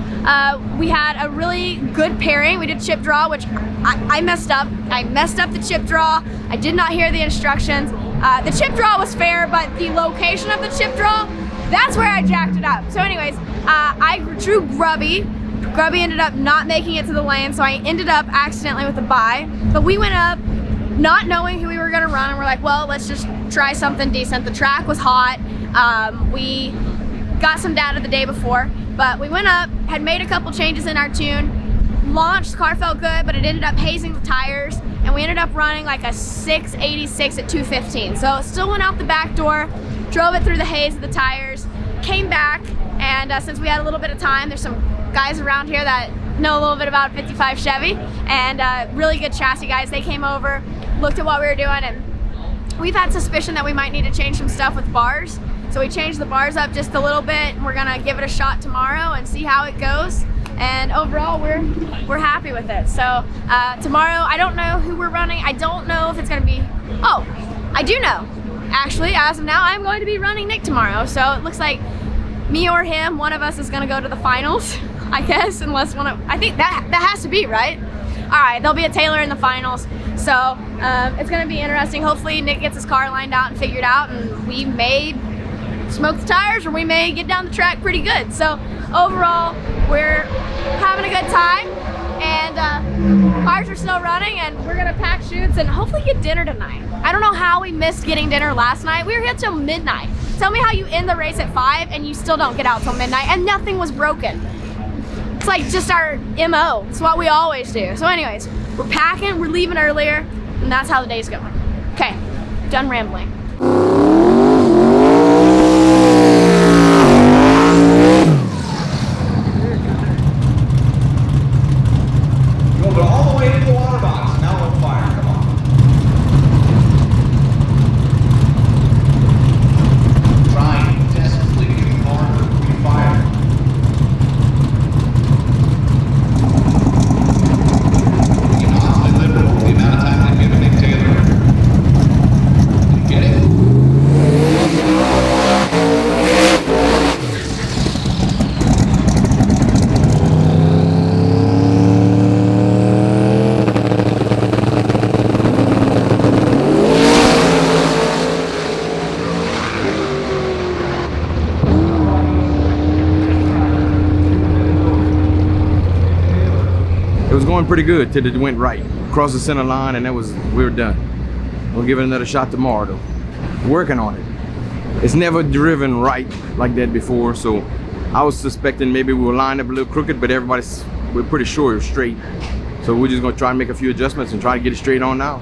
We had a really good pairing. We did chip draw, which I messed up. I messed up the chip draw. I did not hear the instructions. The chip draw was fair, but the location of the chip draw, that's where I jacked it up. So anyways, I drew Grubby. Grubby ended up not making it to the lane, so I ended up accidentally with a bye. But we went up not knowing who we were gonna run, and we're like, well, let's just try something decent. The track was hot. We got some data the day before, but we went up, had made a couple changes in our tune, launched, the car felt good, but it ended up hazing the tires, and we ended up running like a 686 at 215. So it still went out the back door, drove it through the haze of the tires, came back, and since we had a little bit of time, there's some guys around here that know a little bit about 55 Chevy, and really good chassis guys. They came over, looked at what we were doing, and we've had suspicion that we might need to change some stuff with bars. So we changed the bars up just a little bit, and we're gonna give it a shot tomorrow and see how it goes. And overall, we're happy with it. So tomorrow, I don't know who we're running. I don't know if it's gonna be, oh, I do know. Actually, as of now, I'm going to be running Nick tomorrow. So it looks like me or him, one of us is gonna go to the finals, I guess, unless one of, I think that has to be, right? All right, there'll be a Taylor in the finals. So it's gonna be interesting. Hopefully Nick gets his car lined out and figured out, and we may smoke the tires, or we may get down the track pretty good. So overall, we're having a good time, and cars are still running, and we're gonna pack chutes and hopefully get dinner tonight. I don't know how we missed getting dinner last night. We were here till midnight. Tell me how you end the race at 5 and you still don't get out till midnight, and nothing was broken. It's like just our MO. It's what we always do. So anyways, we're packing, we're leaving earlier, and that's how the day's going. Okay, done rambling. All the way into the water box. Now on fire. Come on. Trying desperately to get harder to be fired. You know, it's been liberal the amount of time they've given Nick Taylor. You get it? Going pretty good till it went right across the center line, and we were done. We'll give it another shot tomorrow though. Working on it. it's never driven right like that before. So I was suspecting maybe we were lined up a little crooked, but we're pretty sure it was straight. So we're just gonna try and make a few adjustments and try to get it straight on now.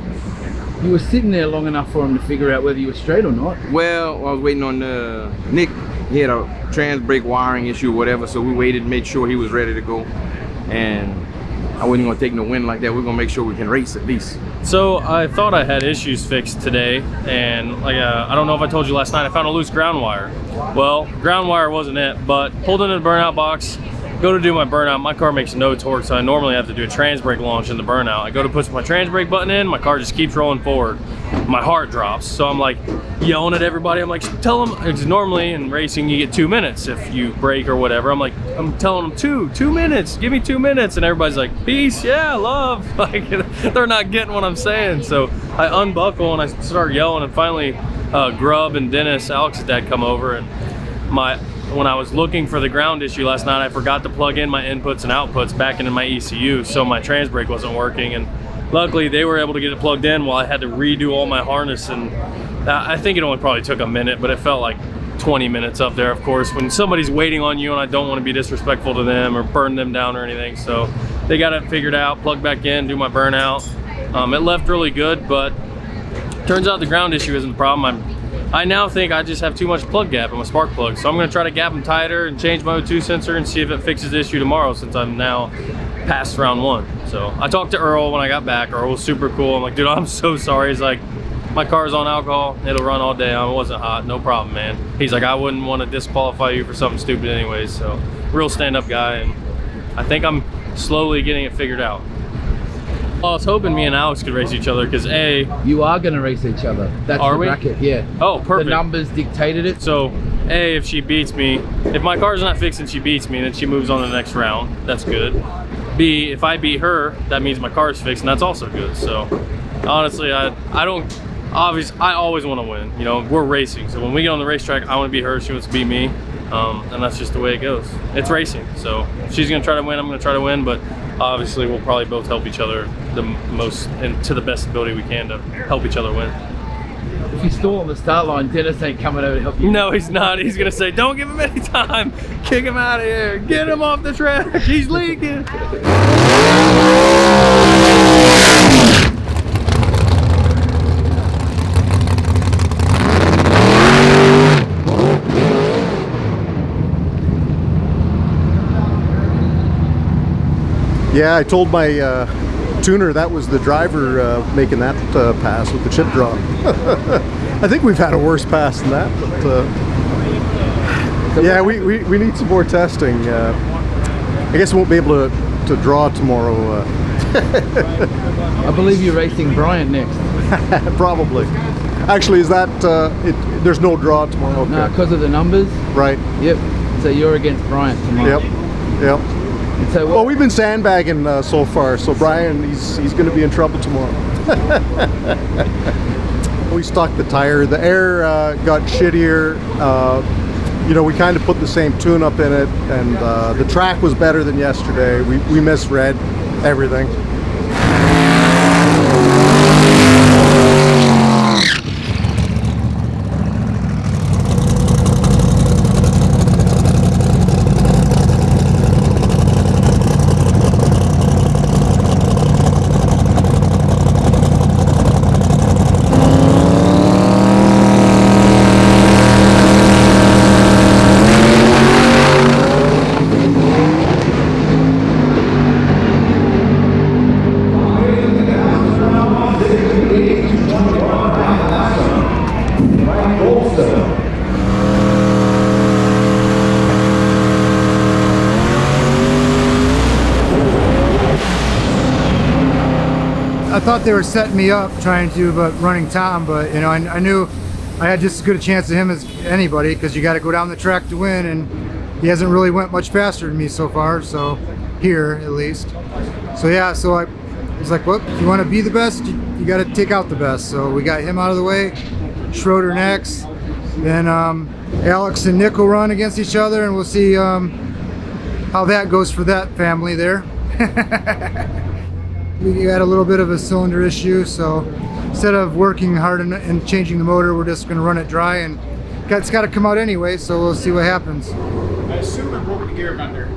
You were sitting there long enough for him to figure out whether you were straight or not. Well, I was waiting on Nick. He had a trans brake wiring issue or whatever, so we waited, made sure he was ready to go. And I wasn't gonna take no win like that. We're gonna make sure we can race at least. So I thought I had issues fixed today, and like I don't know if I told you last night, I found a loose ground wire. Well, ground wire wasn't it, but pulled into the burnout box, go to do my burnout, my car makes no torque, so I normally have to do a trans brake launch in the burnout. I go to push my trans brake button in, my car just keeps rolling forward. My heart drops, so I'm like yelling at everybody. I'm like, tell them, because normally in racing you get 2 minutes if you brake or whatever. I'm telling them two minutes, give me 2 minutes, and everybody's like, peace, yeah, love. Like, they're not getting what I'm saying. So I unbuckle and I start yelling, and finally Grubb and Dennis, Alex's dad, come over, and when I was looking for the ground issue last night, I forgot to plug in my inputs and outputs back into my ECU, so my trans brake wasn't working, and luckily they were able to get it plugged in while I had to redo all my harness. And I think it only probably took a minute, but it felt like 20 minutes up there, of course, when somebody's waiting on you and I don't want to be disrespectful to them or burn them down or anything. So they got it figured out, plugged back in, do my burnout. It left really good, but turns out the ground issue isn't the problem. I now think I just have too much plug gap in my spark plug, so I'm going to try to gap them tighter and change my O2 sensor and see if it fixes the issue tomorrow, since I'm now past round 1. So I talked to Earl when I got back. Earl was super cool. I'm like, dude, I'm so sorry. He's like, my car's on alcohol, it'll run all day. It wasn't hot, no problem, man. He's like, I wouldn't want to disqualify you for something stupid anyways. So real stand-up guy, and I think I'm slowly getting it figured out. Well, I was hoping me and Alex could race each other, because you are going to race each other. That's the bracket, yeah. Oh, perfect. The numbers dictated it. So if she beats me, if my car's not fixed and she beats me, then she moves on to the next round. That's good. B, if I beat her, that means my car's fixed, and that's also good. So honestly, I always want to win. You know, we're racing, so when we get on the racetrack, I want to beat her, she wants to beat me, and that's just the way it goes. It's racing, so if she's gonna try to win, I'm gonna try to win, but obviously we'll probably both help each other the most and to the best ability we can to help each other win. If you stall on the start line, Dennis ain't coming over to help you. No, he's not. He's gonna say, don't give him any time, kick him out of here, get him off the track, he's leaking. Yeah, I told my tuner that was the driver making that pass with the chip draw. I think we've had a worse pass than that, but yeah, we need some more testing. I guess we won't be able to draw tomorrow. I believe you're racing Bryant next. Probably. Actually, is that there's no draw tomorrow? Okay. No, because of the numbers. Right. Yep. So you're against Bryant tomorrow. Yep. So well, we've been sandbagging so far, so Brian, he's going to be in trouble tomorrow. We stocked the tire. The air got shittier. You know, we kind of put the same tune-up in it, and the track was better than yesterday. We misread everything. I thought they were setting me up trying to, but running Tom, but you know, I knew I had just as good a chance of him as anybody, because you got to go down the track to win, and he hasn't really went much faster than me so far, so here at least. So yeah, so I was like, well, if you want to be the best, you got to take out the best. So we got him out of the way, Schroeder next, then Alex and Nick will run against each other, and we'll see how that goes for that family there. We had a little bit of a cylinder issue, so instead of working hard and changing the motor, we're just going to run it dry and it's got to come out anyway, so we'll see what happens. I assume it broke the gear vendor.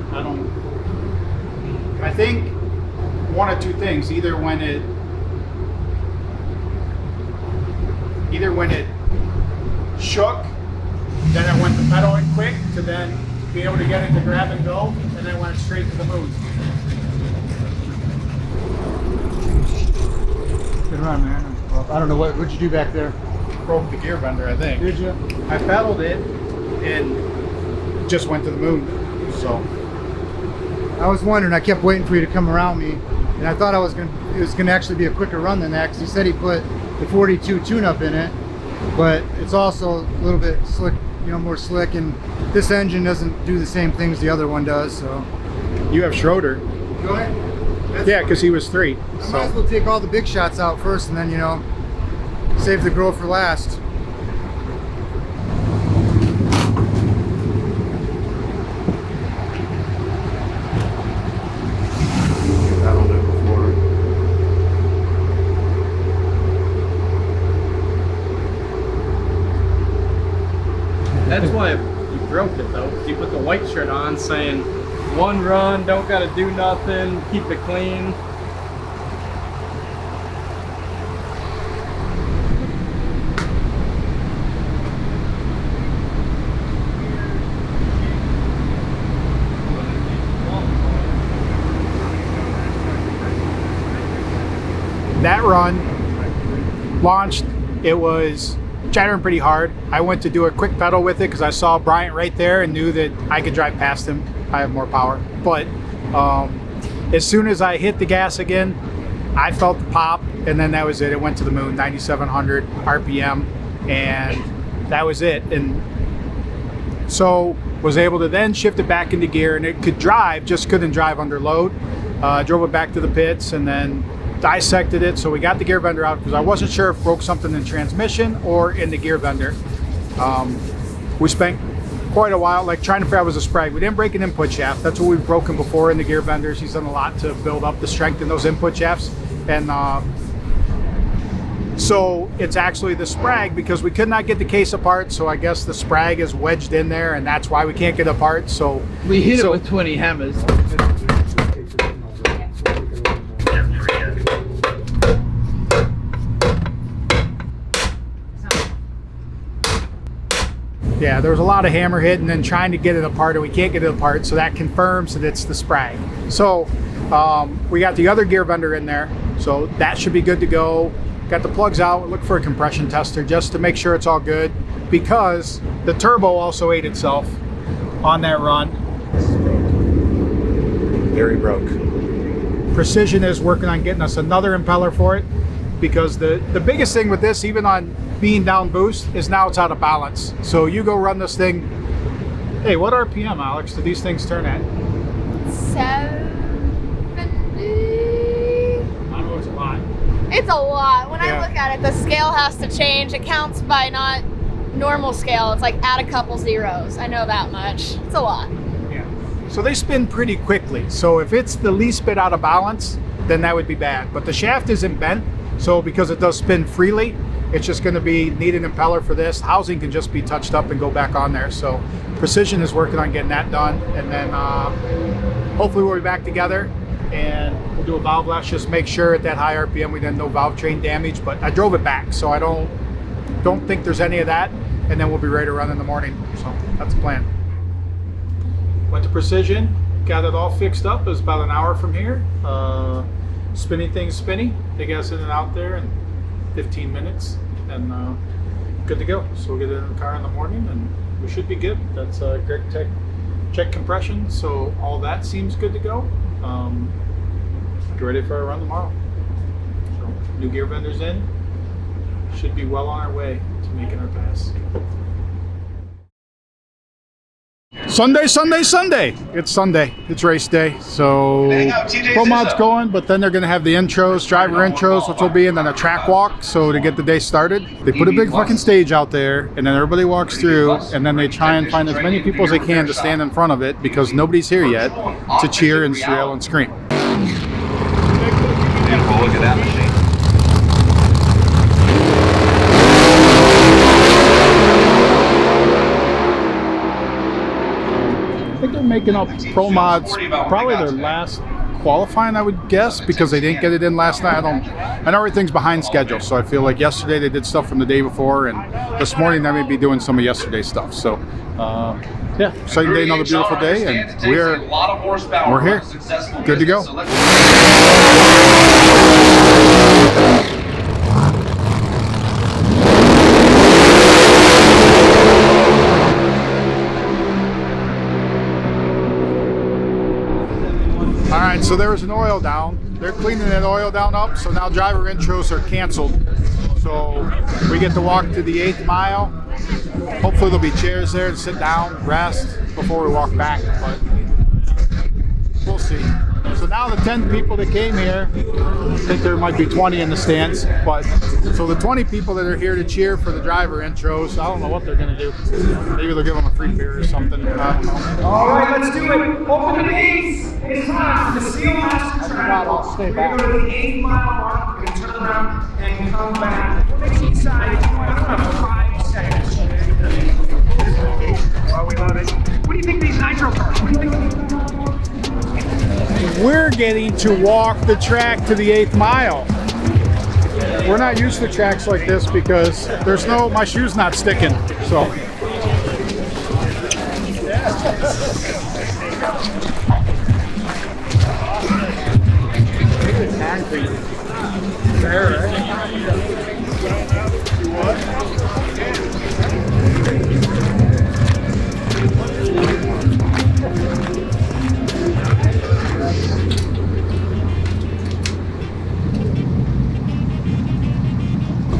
I think one of two things. Either when it shook, then it went to pedaling quick to then be able to get it to grab and go, and then went straight to the moon. Good run, man. Well, I don't know what'd you do back there. Broke the gear vendor, I think. Did you? I pedaled it and just went to the moon. So I was wondering. I kept waiting for you to come around me, and I thought it was gonna actually be a quicker run than that, because he said he put the 42 tune-up in it, but it's also a little bit slick, more slick, and this engine doesn't do the same things the other one does. So you have Schroeder. Go ahead. Yeah, because he was 3. I might as well take all the big shots out first, and then save the girl for last. That'll do before. That's why you broke it though, because you put the white shirt on saying, one run, don't gotta do nothing, keep it clean. That run launched, it was chattering pretty hard. I went to do a quick pedal with it because I saw Bryant right there and knew that I could drive past him. I have more power. But as soon as I hit the gas again, I felt the pop, and then that was it. It went to the moon, 9,700 RPM, and that was it. And so was able to then shift it back into gear, and it could drive, just couldn't drive under load. Drove it back to the pits and then dissected it. So we got the gear vendor out because I wasn't sure if it broke something in transmission or in the gear vendor. We spent quite a while trying to figure out it was a sprag. We didn't break an input shaft. That's what we've broken before in the gear vendors. He's done a lot to build up the strength in those input shafts. And so it's actually the sprag because we could not get the case apart. So I guess the sprag is wedged in there, and that's why we can't get it apart. So we hit it with 20 hammers. Yeah, there was a lot of hammer hit and then trying to get it apart, and we can't get it apart, so that confirms that it's the sprag. So we got the other gear vendor in there, so that should be good to go. Got the plugs out, look for a compression tester just to make sure it's all good, because the turbo also ate itself on that run. Very broke. Precision is working on getting us another impeller for it, because the biggest thing with this, even on being down boost, is now it's out of balance. So you go run this thing. Hey, what RPM, Alex, do these things turn at? 70. I know it's a lot. It's a lot. When Yeah. I look at it, the scale has to change. It counts by not normal scale. It's like add a couple zeros. I know that much. It's a lot. Yeah. So they spin pretty quickly. So if it's the least bit out of balance, then that would be bad. But the shaft isn't bent, so because it does spin freely, it's just going to need an impeller for this. Housing can just be touched up and go back on there. So Precision is working on getting that done, and then hopefully we'll be back together and we'll do a valve lash, just make sure at that high RPM we didn't no valve train damage. But I drove it back, so I don't think there's any of that, and then we'll be ready to run in the morning. So that's the plan. Went to Precision, got it all fixed up. It was about an hour from here. Spinning thing's spinny. They got us in and out there in 15 minutes, and good to go. So we'll get it in the car in the morning and we should be good. That's Greg Tech check compression, so all that seems good to go. Get ready for a run tomorrow. So new gear vendors in, should be well on our way to making our pass. Sunday, Sunday, Sunday. It's Sunday. It's race day. So Pro Mod's going, but then they're going to have the intros, driver intros, which will be, and then a track walk. So to get the day started, they put a big fucking stage out there, and then everybody walks through, and then they try and find as many people as they can to stand in front of it because nobody's here yet to cheer and yell and scream. Beautiful, look at that machine. making up Pro Mods probably their last qualifying, I would guess, because they didn't get it in last night. I know everything's behind schedule, so I feel like yesterday they did stuff from the day before, and this morning they may be doing some of yesterday's stuff. So yeah, exciting day, another beautiful day, and we're here, good to go. All right, so there was an oil down. They're cleaning that oil down up, so now driver intros are canceled. So we get to walk to the 8th mile. Hopefully there'll be chairs there to sit down, rest before we walk back, but we'll see. So now the 10 people that came here, I think there might be 20 in the stands, but so the 20 people that are here to cheer for the driver intros, I don't know what they're gonna do. Maybe they'll give them a free beer or something, I don't know. All right, let's do it. Open the gates. It's time for the Seal Master Track. I'll stay back. We're going to go to the 8th mile mark. We're going to turn around and come back. What makes you excited? You want to 5 seconds. Oh, we love it. What do you think of these nitro cars? What do you think? We're getting to walk the track to the 8th mile. We're not used to tracks like this because there's no, my shoe's not sticking, so.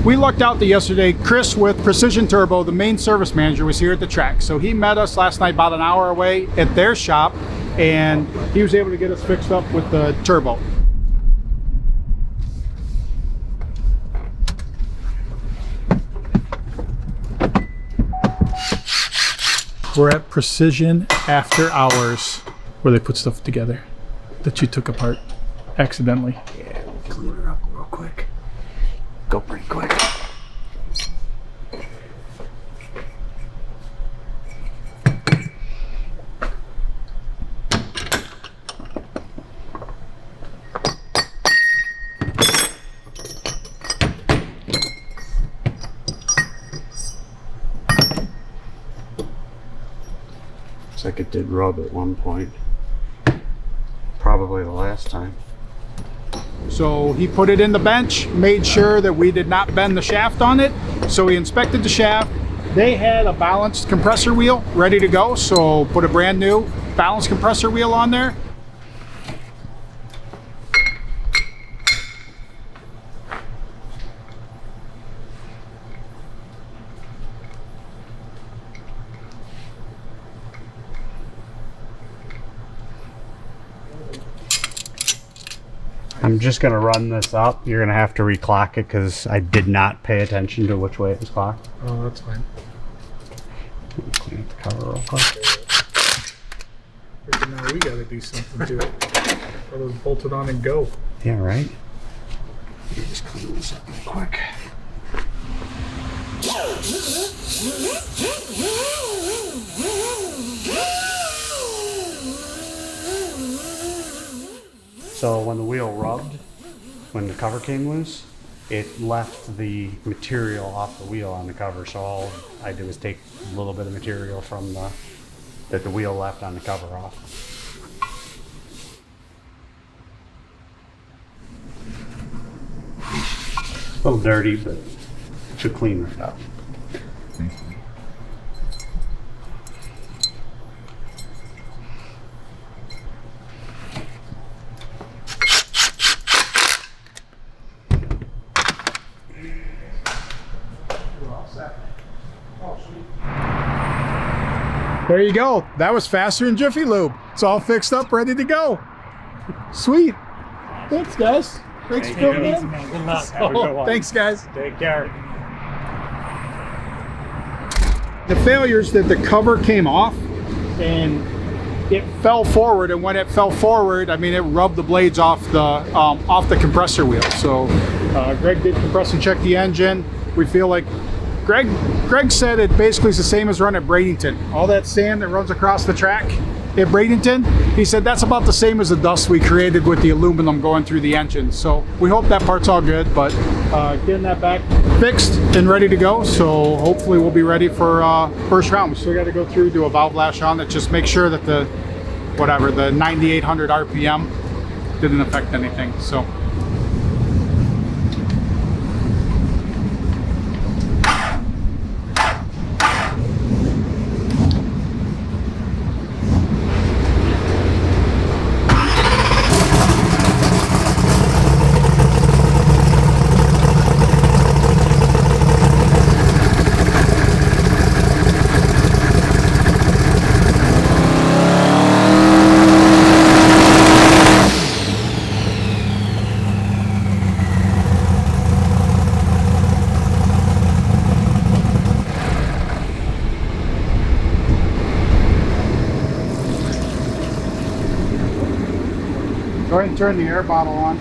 We lucked out that yesterday, Chris with Precision Turbo, the main service manager, was here at the track. So he met us last night about an hour away at their shop, and he was able to get us fixed up with the turbo. We're at Precision After Hours, where they put stuff together that you took apart accidentally. Yeah, clean her up real quick. Go pretty quick. Looks like it did rub at one point. Probably the last time. So he put it in the bench, made sure that we did not bend the shaft on it. So he inspected the shaft. They had a balanced compressor wheel ready to go, so put a brand new balanced compressor wheel on there. I'm just going to run this up. You're going to have to reclock it because I did not pay attention to which way it was clocked. Oh, that's fine. Clean up the cover real quick. Now we got to do something to it. Or those bolted on and go. Yeah, right? Let me just clean this up real quick. So when the wheel rubbed, when the cover came loose, it left the material off the wheel on the cover. So all I did was take a little bit of material from that the wheel left on the cover off. A little dirty, but it should clean right up. There you go. That was faster than Jiffy Lube. It's all fixed up, ready to go. Sweet. Thanks, guys. Thanks for coming in. Good luck. Have a good one. Thanks, guys. Take care. The failure is that the cover came off and it fell forward, and when it fell forward, I mean, it rubbed the blades off the compressor wheel. So Greg did compress and check the engine. We feel like Greg said it basically is the same as running at Bradenton. All that sand that runs across the track, at Bradenton. He said that's about the same as the dust we created with the aluminum going through the engine. So we hope that part's all good, but getting that back fixed and ready to go. So hopefully we'll be ready for first round. We still got to go through, do a valve lash on it, just make sure that the 9,800 RPM didn't affect anything. So. Go ahead and turn the air bottle on.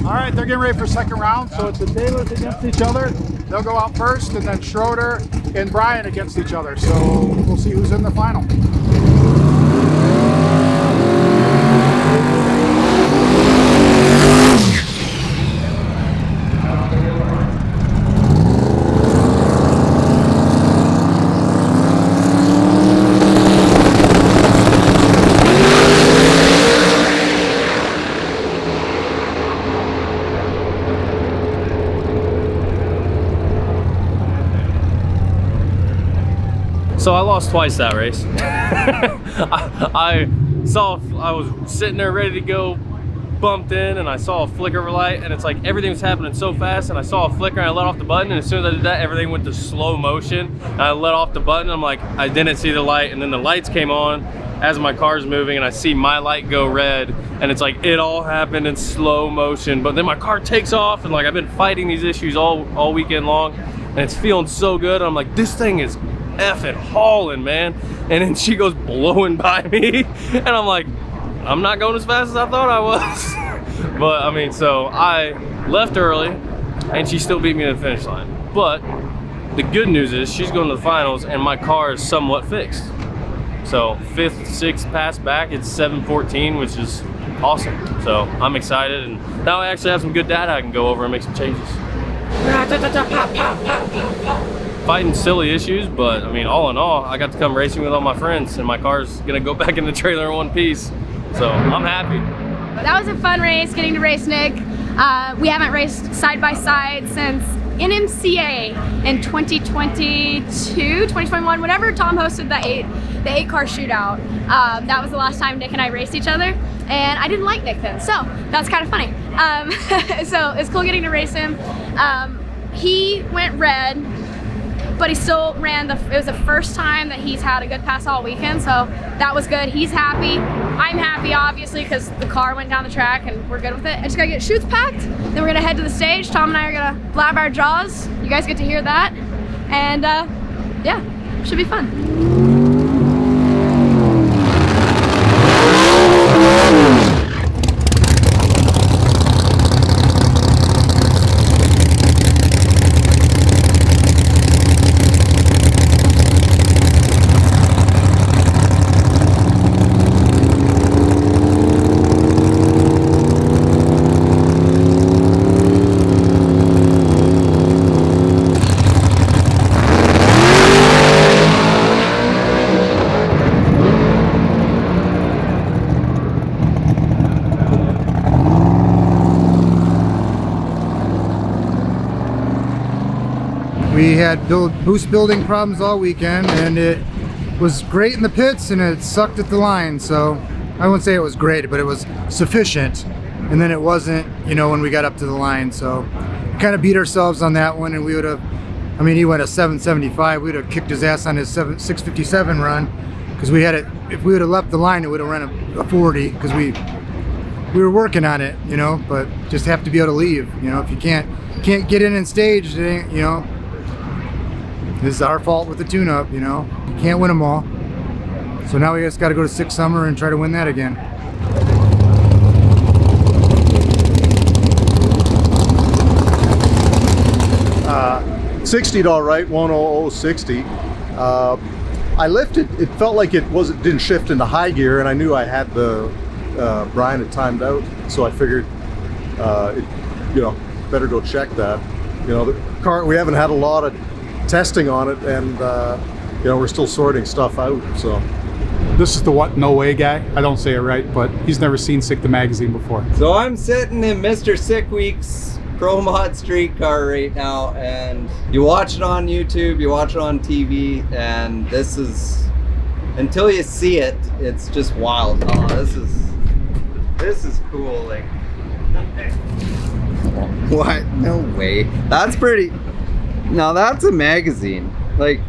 All right, they're getting ready for second round, so it's the Taylors against each other. They'll go out first, and then Schroeder and Bryant against each other. So we'll see who's in the final. So I lost twice that race. I was sitting there ready to go, bumped in, and I saw a flicker of a light, and it's like everything was happening so fast, and I saw a flicker and I let off the button, and as soon as I did that, everything went to slow motion, and I let off the button. I'm like, I didn't see the light, and then the lights came on as my car's moving, and I see my light go red, and it's like it all happened in slow motion. But then my car takes off, and like I've been fighting these issues all weekend long, and it's feeling so good. I'm like, this thing is effing hauling, man. And then she goes blowing by me, and I'm like, I'm not going as fast as I thought I was. But I mean, so I left early, and she still beat me to the finish line. But the good news is she's going to the finals, and my car is somewhat fixed. So 5th, 6th pass back, it's 7:14, which is awesome. So I'm excited, and now I actually have some good data I can go over and make some changes. Fighting silly issues, but I mean, all in all, I got to come racing with all my friends, and my car's gonna go back in the trailer in one piece. So I'm happy. That was a fun race, getting to race Nick. We haven't raced side by side since NMCA in 2022, 2021, whenever Tom hosted the 8-car shootout. That was the last time Nick and I raced each other, and I didn't like Nick then, so that's kind of funny. So it's cool getting to race him. He went red, but he still ran it was the first time that he's had a good pass all weekend, so that was good. He's happy. I'm happy, obviously, because the car went down the track and we're good with it. I just gotta get chutes packed, then we're gonna head to the stage. Tom and I are gonna blab our jaws. You guys get to hear that. And yeah, should be fun. We had boost building problems all weekend, and it was great in the pits and it sucked at the line. So I wouldn't say it was great, but it was sufficient. And then it wasn't, you know, when we got up to the line. So we kind of beat ourselves on that one, and we would have, I mean, he went a 775. We would have kicked his ass on his 657 run, because we had it. If we would have left the line, it would have run a 40, because we were working on it, you know. But just have to be able to leave, you know. If you can't get in and stage, it ain't, you know. This is our fault with the tune-up, you know. You can't win them all. So now we just got to go to 6 Summer and try to win that again. $60 right, 10060. I lifted. It felt like didn't shift into high gear, and I knew I had the Bryant had timed out, so I figured, better go check that. The car, we haven't had a lot of testing on it, and we're still sorting stuff out. So this is the what? No way guy. I don't say it right, but he's never seen Sick the magazine before. So I'm sitting in Mr. Sick Week's Pro Mod street car right now, and you watch it on YouTube, you watch it on TV, and this is, until you see it, it's just wild. Oh, this is cool. Like, what? No way. That's pretty. Now that's a magazine. Like,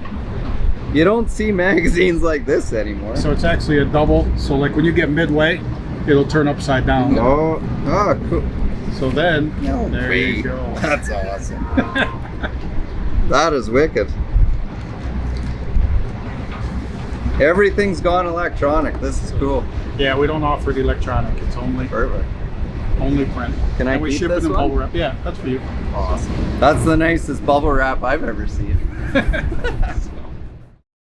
you don't see magazines like this anymore. So it's actually a double. So like when you get midway, it'll turn upside down. Oh, cool. So then, there you go. That's awesome. That is wicked. Everything's gone electronic. This is cool. Yeah, we don't offer the electronic. It's only perfect. Only print. Can I and we keep ship this it in one? bubble wrap. Yeah, that's for you. Awesome. That's the nicest bubble wrap I've ever seen.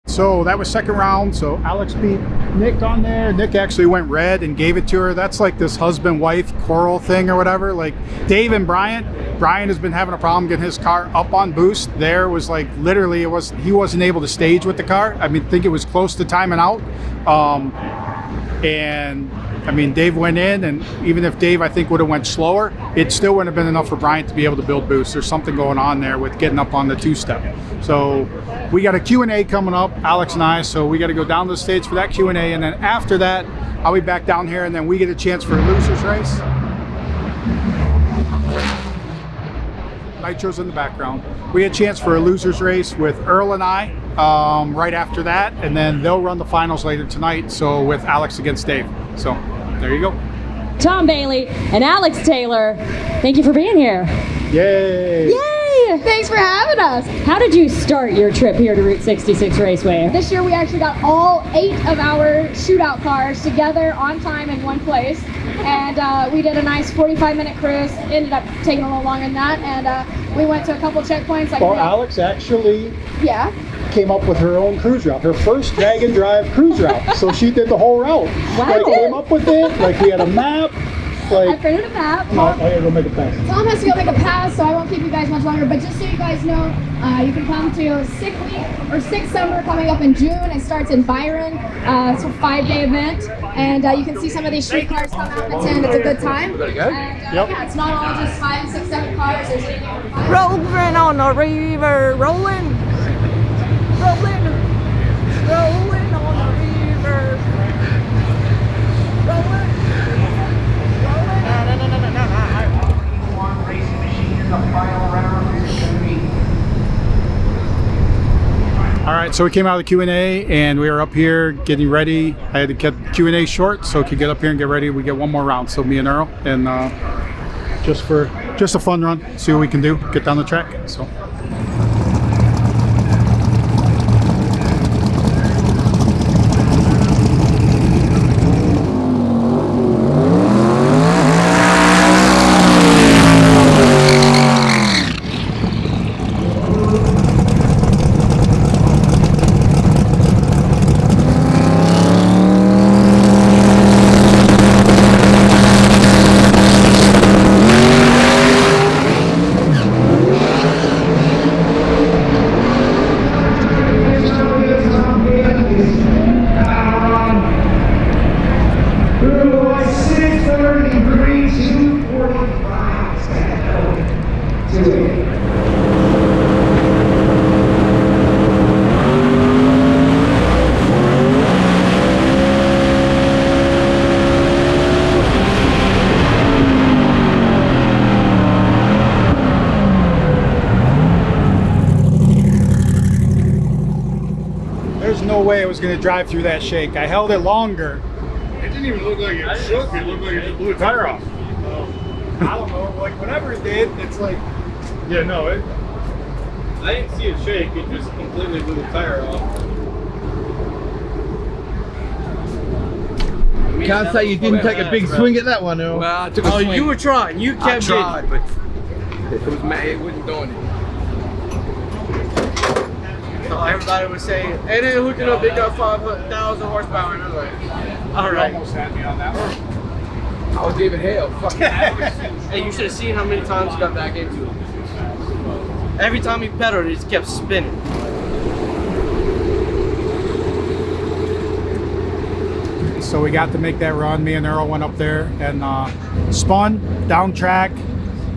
So that was second round. So Alex beat Nick on there. Nick actually went red and gave it to her. That's like this husband-wife quarrel thing or whatever. Like Dave and Bryant has been having a problem getting his car up on boost. There was like literally he wasn't able to stage with the car. I think it was close to timing out. And I mean, Dave went in, and even if Dave, I think, would have went slower, it still wouldn't have been enough for Bryant to be able to build boost. There's something going on there with getting up on the two-step. So we got a Q&A coming up, Alex and I, so we got to go down to the stage for that Q&A, and then after that, I'll be back down here, and then we get a chance for a loser's race. Nitro's in the background. We get a chance for a loser's race with Earl and I right after that, and then they'll run the finals later tonight, so with Alex against Dave. So there you go. Tom Bailey and Alex Taylor, thank you for being here. Yay! Yay! Thanks for having us. How did you start your trip here to Route 66 Raceway? This year we actually got all 8 of our shootout cars together on time in one place, and we did a nice 45-minute cruise. Ended up taking a little longer than that, and we went to a couple checkpoints. Like Alex actually yeah. came up with her own cruise route, her first drag and drive cruise route. So she did the whole route. Wow. Like came up with it, like we had a map. Like, I printed a map. No, I gotta go make a pass. Tom has to go make a pass, so I won't keep you guys much longer. But just so you guys know, you can come to Sick Summer coming up in June. It starts in Byron. It's a 5-day event, and you can see some of these street cars come out and attend. It's a good time. And yeah, it's not all just 5, 6, 7 cars. There's anything over 5. Rolling on the river, rolling on the river, rolling. All right, so we came out of the Q&A and we were up here getting ready. I had to cut Q&A short so I could get up here and get ready. We get one more round, so me and Earl, and just a fun run, see what we can do, get down the track. So. There's no way I was going to drive through that shake. I held it longer. It didn't even look like it shook. It looked like it just blew a tire off. I don't know, like whenever it did, it's like... Yeah, no, I didn't see it shake. It just completely blew the tire off. Can't say you didn't take a big swing at that one, though. Well, I took a swing. You were trying. You kept tried, but it was it wasn't doing it. So everybody was saying, and then hooked it up, they got 5,000 horsepower, and I was like, all right. You almost had me on that one. I was giving hell. Hey, you should have seen how many times he got back into it. Every time he pedaled, it just kept spinning. So we got to make that run. Me and Earl went up there and spun down track.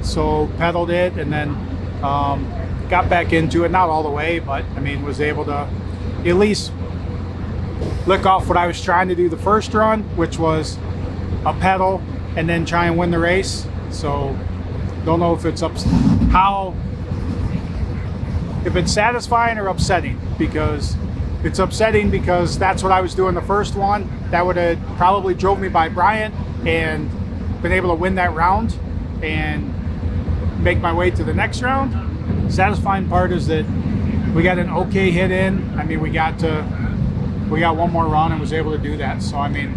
So pedaled it and then got back into it. Not all the way, but I mean, was able to at least lick off what I was trying to do the first run, which was a pedal and then try and win the race. So don't know if it's if it's satisfying or upsetting, because it's upsetting because that's what I was doing the first one. That would have probably drove me by Bryant and been able to win that round and make my way to the next round. Satisfying part is that we got an okay hit in. I mean, we got one more run and was able to do that. So I mean,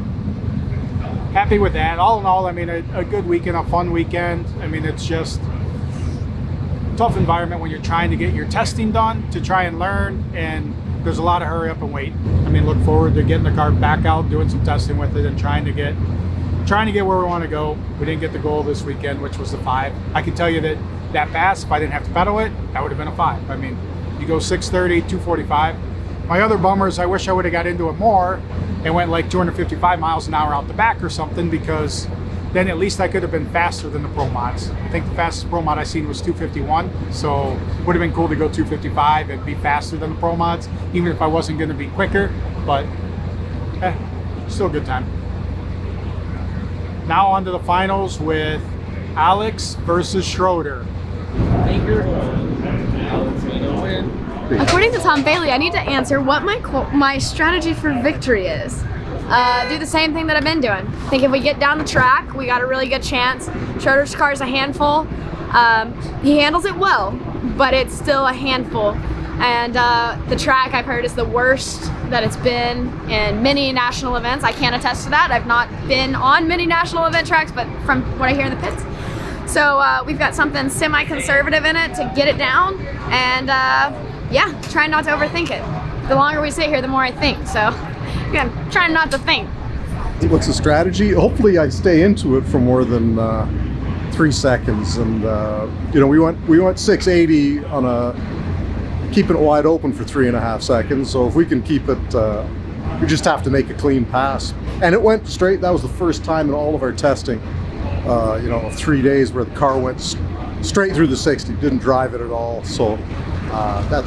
happy with that. All in all, I mean, a good weekend, a fun weekend. I mean, it's just a tough environment when you're trying to get your testing done to try and learn, and there's a lot of hurry up and wait. I mean, look forward to getting the car back out, doing some testing with it, and trying to get where we want to go. We didn't get the goal this weekend, which was the 5. I can tell you that pass, if I didn't have to pedal it, that would have been a 5. I mean, you go 630, 245. My other bummer is I wish I would have got into it more and went like 255 miles an hour out the back or something, because then at least I could have been faster than the Pro Mods. I think the fastest Pro Mod I seen was 251, so it would have been cool to go 255 and be faster than the Pro Mods, even if I wasn't going to be quicker, but still a good time. Now on to the finals with Alex versus Schroeder. According to Tom Bailey, I need to answer what my strategy for victory is. Do the same thing that I've been doing. I think if we get down the track, we got a really good chance. Schroeder's car is a handful. He handles it well, but it's still a handful. And the track, I've heard, is the worst that it's been in many national events. I can't attest to that. I've not been on many national event tracks, but from what I hear in the pits. So we've got something semi-conservative in it to get it down, and yeah, trying not to overthink it. The longer we sit here, the more I think. So again, trying not to think. What's the strategy? Hopefully I stay into it for more than 3 seconds. And you know, we went 680 on keeping it wide open for 3.5 seconds. So if we can keep it, we just have to make a clean pass. And it went straight. That was the first time in all of our testing, you know, 3 days where the car went straight through the 60, didn't drive it at all. So that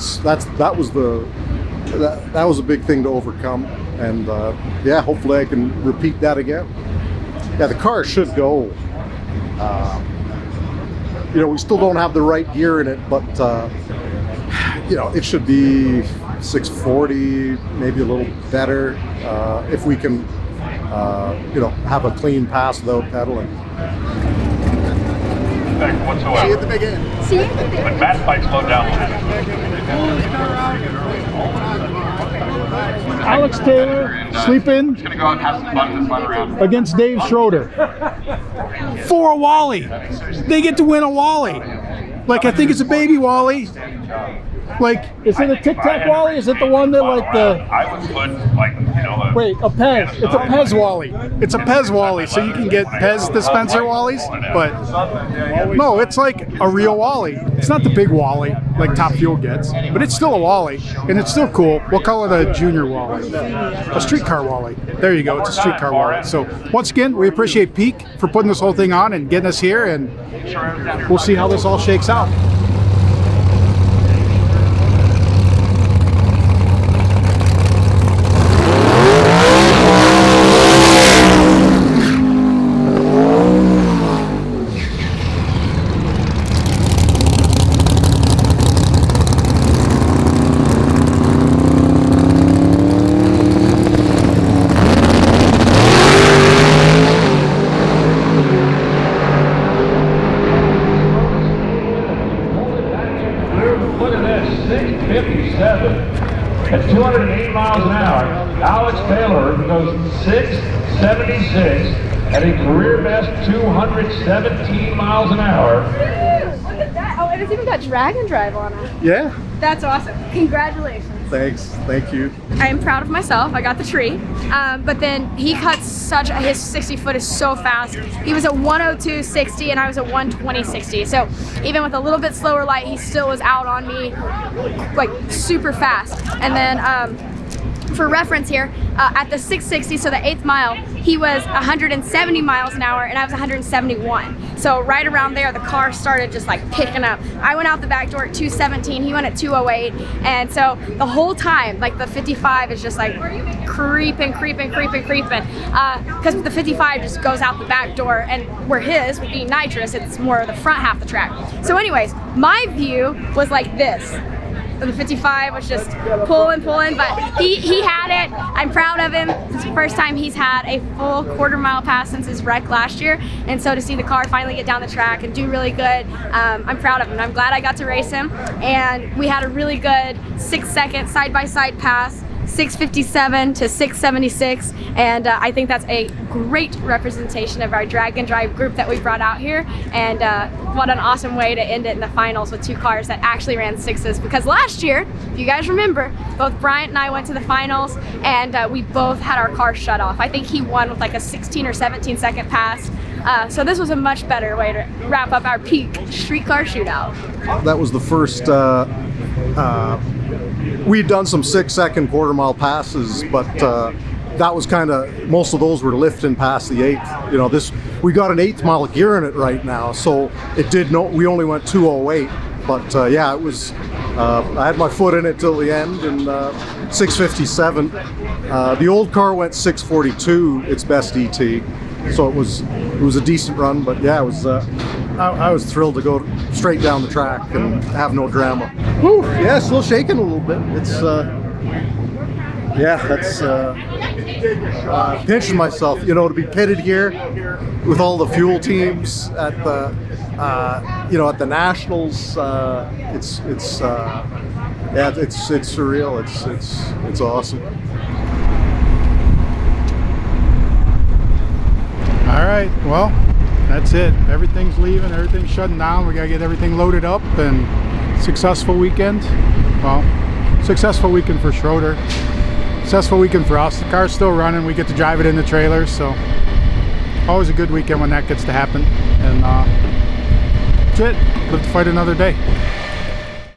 was a big thing to overcome. And yeah, hopefully I can repeat that again. Yeah, the car should go. You know, we still don't have the right gear in it, but you know, it should be 640, maybe a little better, if we can, you know, have a clean pass without pedaling. Whatsoever. See you at the big end. See you at the big end. But Matt might slow down. Alex Taylor sleeping Just gonna go out and have some fun and fun around. against Dave Schroeder for a Wally. They get to win a Wally. Like, I think it's a baby Wally. Like, is it a Tic Tac Wally? Is it the one that like the? I would put like, you know, Wait, a Pez. It's a Pez Wally. It's a Pez Wally, so you can get Pez dispenser Wallies, but no, it's like a real Wally. It's not the big Wally like Top Fuel gets, but it's still a Wally, and it's still cool. We'll call it a junior Wally, a streetcar Wally. There you go. It's a streetcar Wally. So once again, we appreciate Peak for putting this whole thing on and getting us here, and we'll see how this all shakes out. 676 at a career best 217 miles an hour. Look at that. Oh, and it's even got drag and drive on it. Yeah. That's awesome. Congratulations. Thanks. Thank you. I am proud of myself. I got the tree. But then he cuts his 60 foot is so fast. He was a 102.60 and I was a 120.60. So even with a little bit slower light, he still was out on me like super fast. And then for reference here, at the 660, so the 8th mile, he was 170 miles an hour and I was 171. So right around there, the car started just like picking up. I went out the back door at 217, he went at 208. And so the whole time, like the 55 is just like creeping. Because the 55 just goes out the back door, and where his, with being nitrous, it's more the front half of the track. So anyways, my view was like this. And the 55 was just pulling, but he had it. I'm proud of him. It's the first time he's had a full quarter-mile pass since his wreck last year, and so to see the car finally get down the track and do really good, I'm proud of him. I'm glad I got to race him, and we had a really good 6-second side-by-side pass, 657 to 676, and I think that's a great representation of our drag and drive group that we brought out here, and what an awesome way to end it in the finals with two cars that actually ran 6s, because last year, if you guys remember, both Bryant and I went to the finals and we both had our cars shut off. I think he won with like a 16 or 17 second pass. So this was a much better way to wrap up our peak streetcar shootout. That was the first, we'd done some 6-second quarter-mile passes, but that was kind of, most of those were lifting past the 8th. You know, we got an 8th mile gear in it right now, so we only went 208. But yeah, it was, I had my foot in it till the end, and 657. The old car went 642, its best ET, so it was a decent run. But yeah, it was. I was thrilled to go straight down the track and have no drama. Whew, yeah, still shaking a little bit. It's yeah, that's pinching myself, you know, to be pitted here with all the fuel teams at the at the Nationals. It's surreal. It's awesome. All right, well, that's it. Everything's leaving, everything's shutting down. We gotta get everything loaded up, and successful weekend. Well, successful weekend for Schroeder. Successful weekend for us. The car's still running. We get to drive it in the trailers, so always a good weekend when that gets to happen. And that's it. Live to fight another day.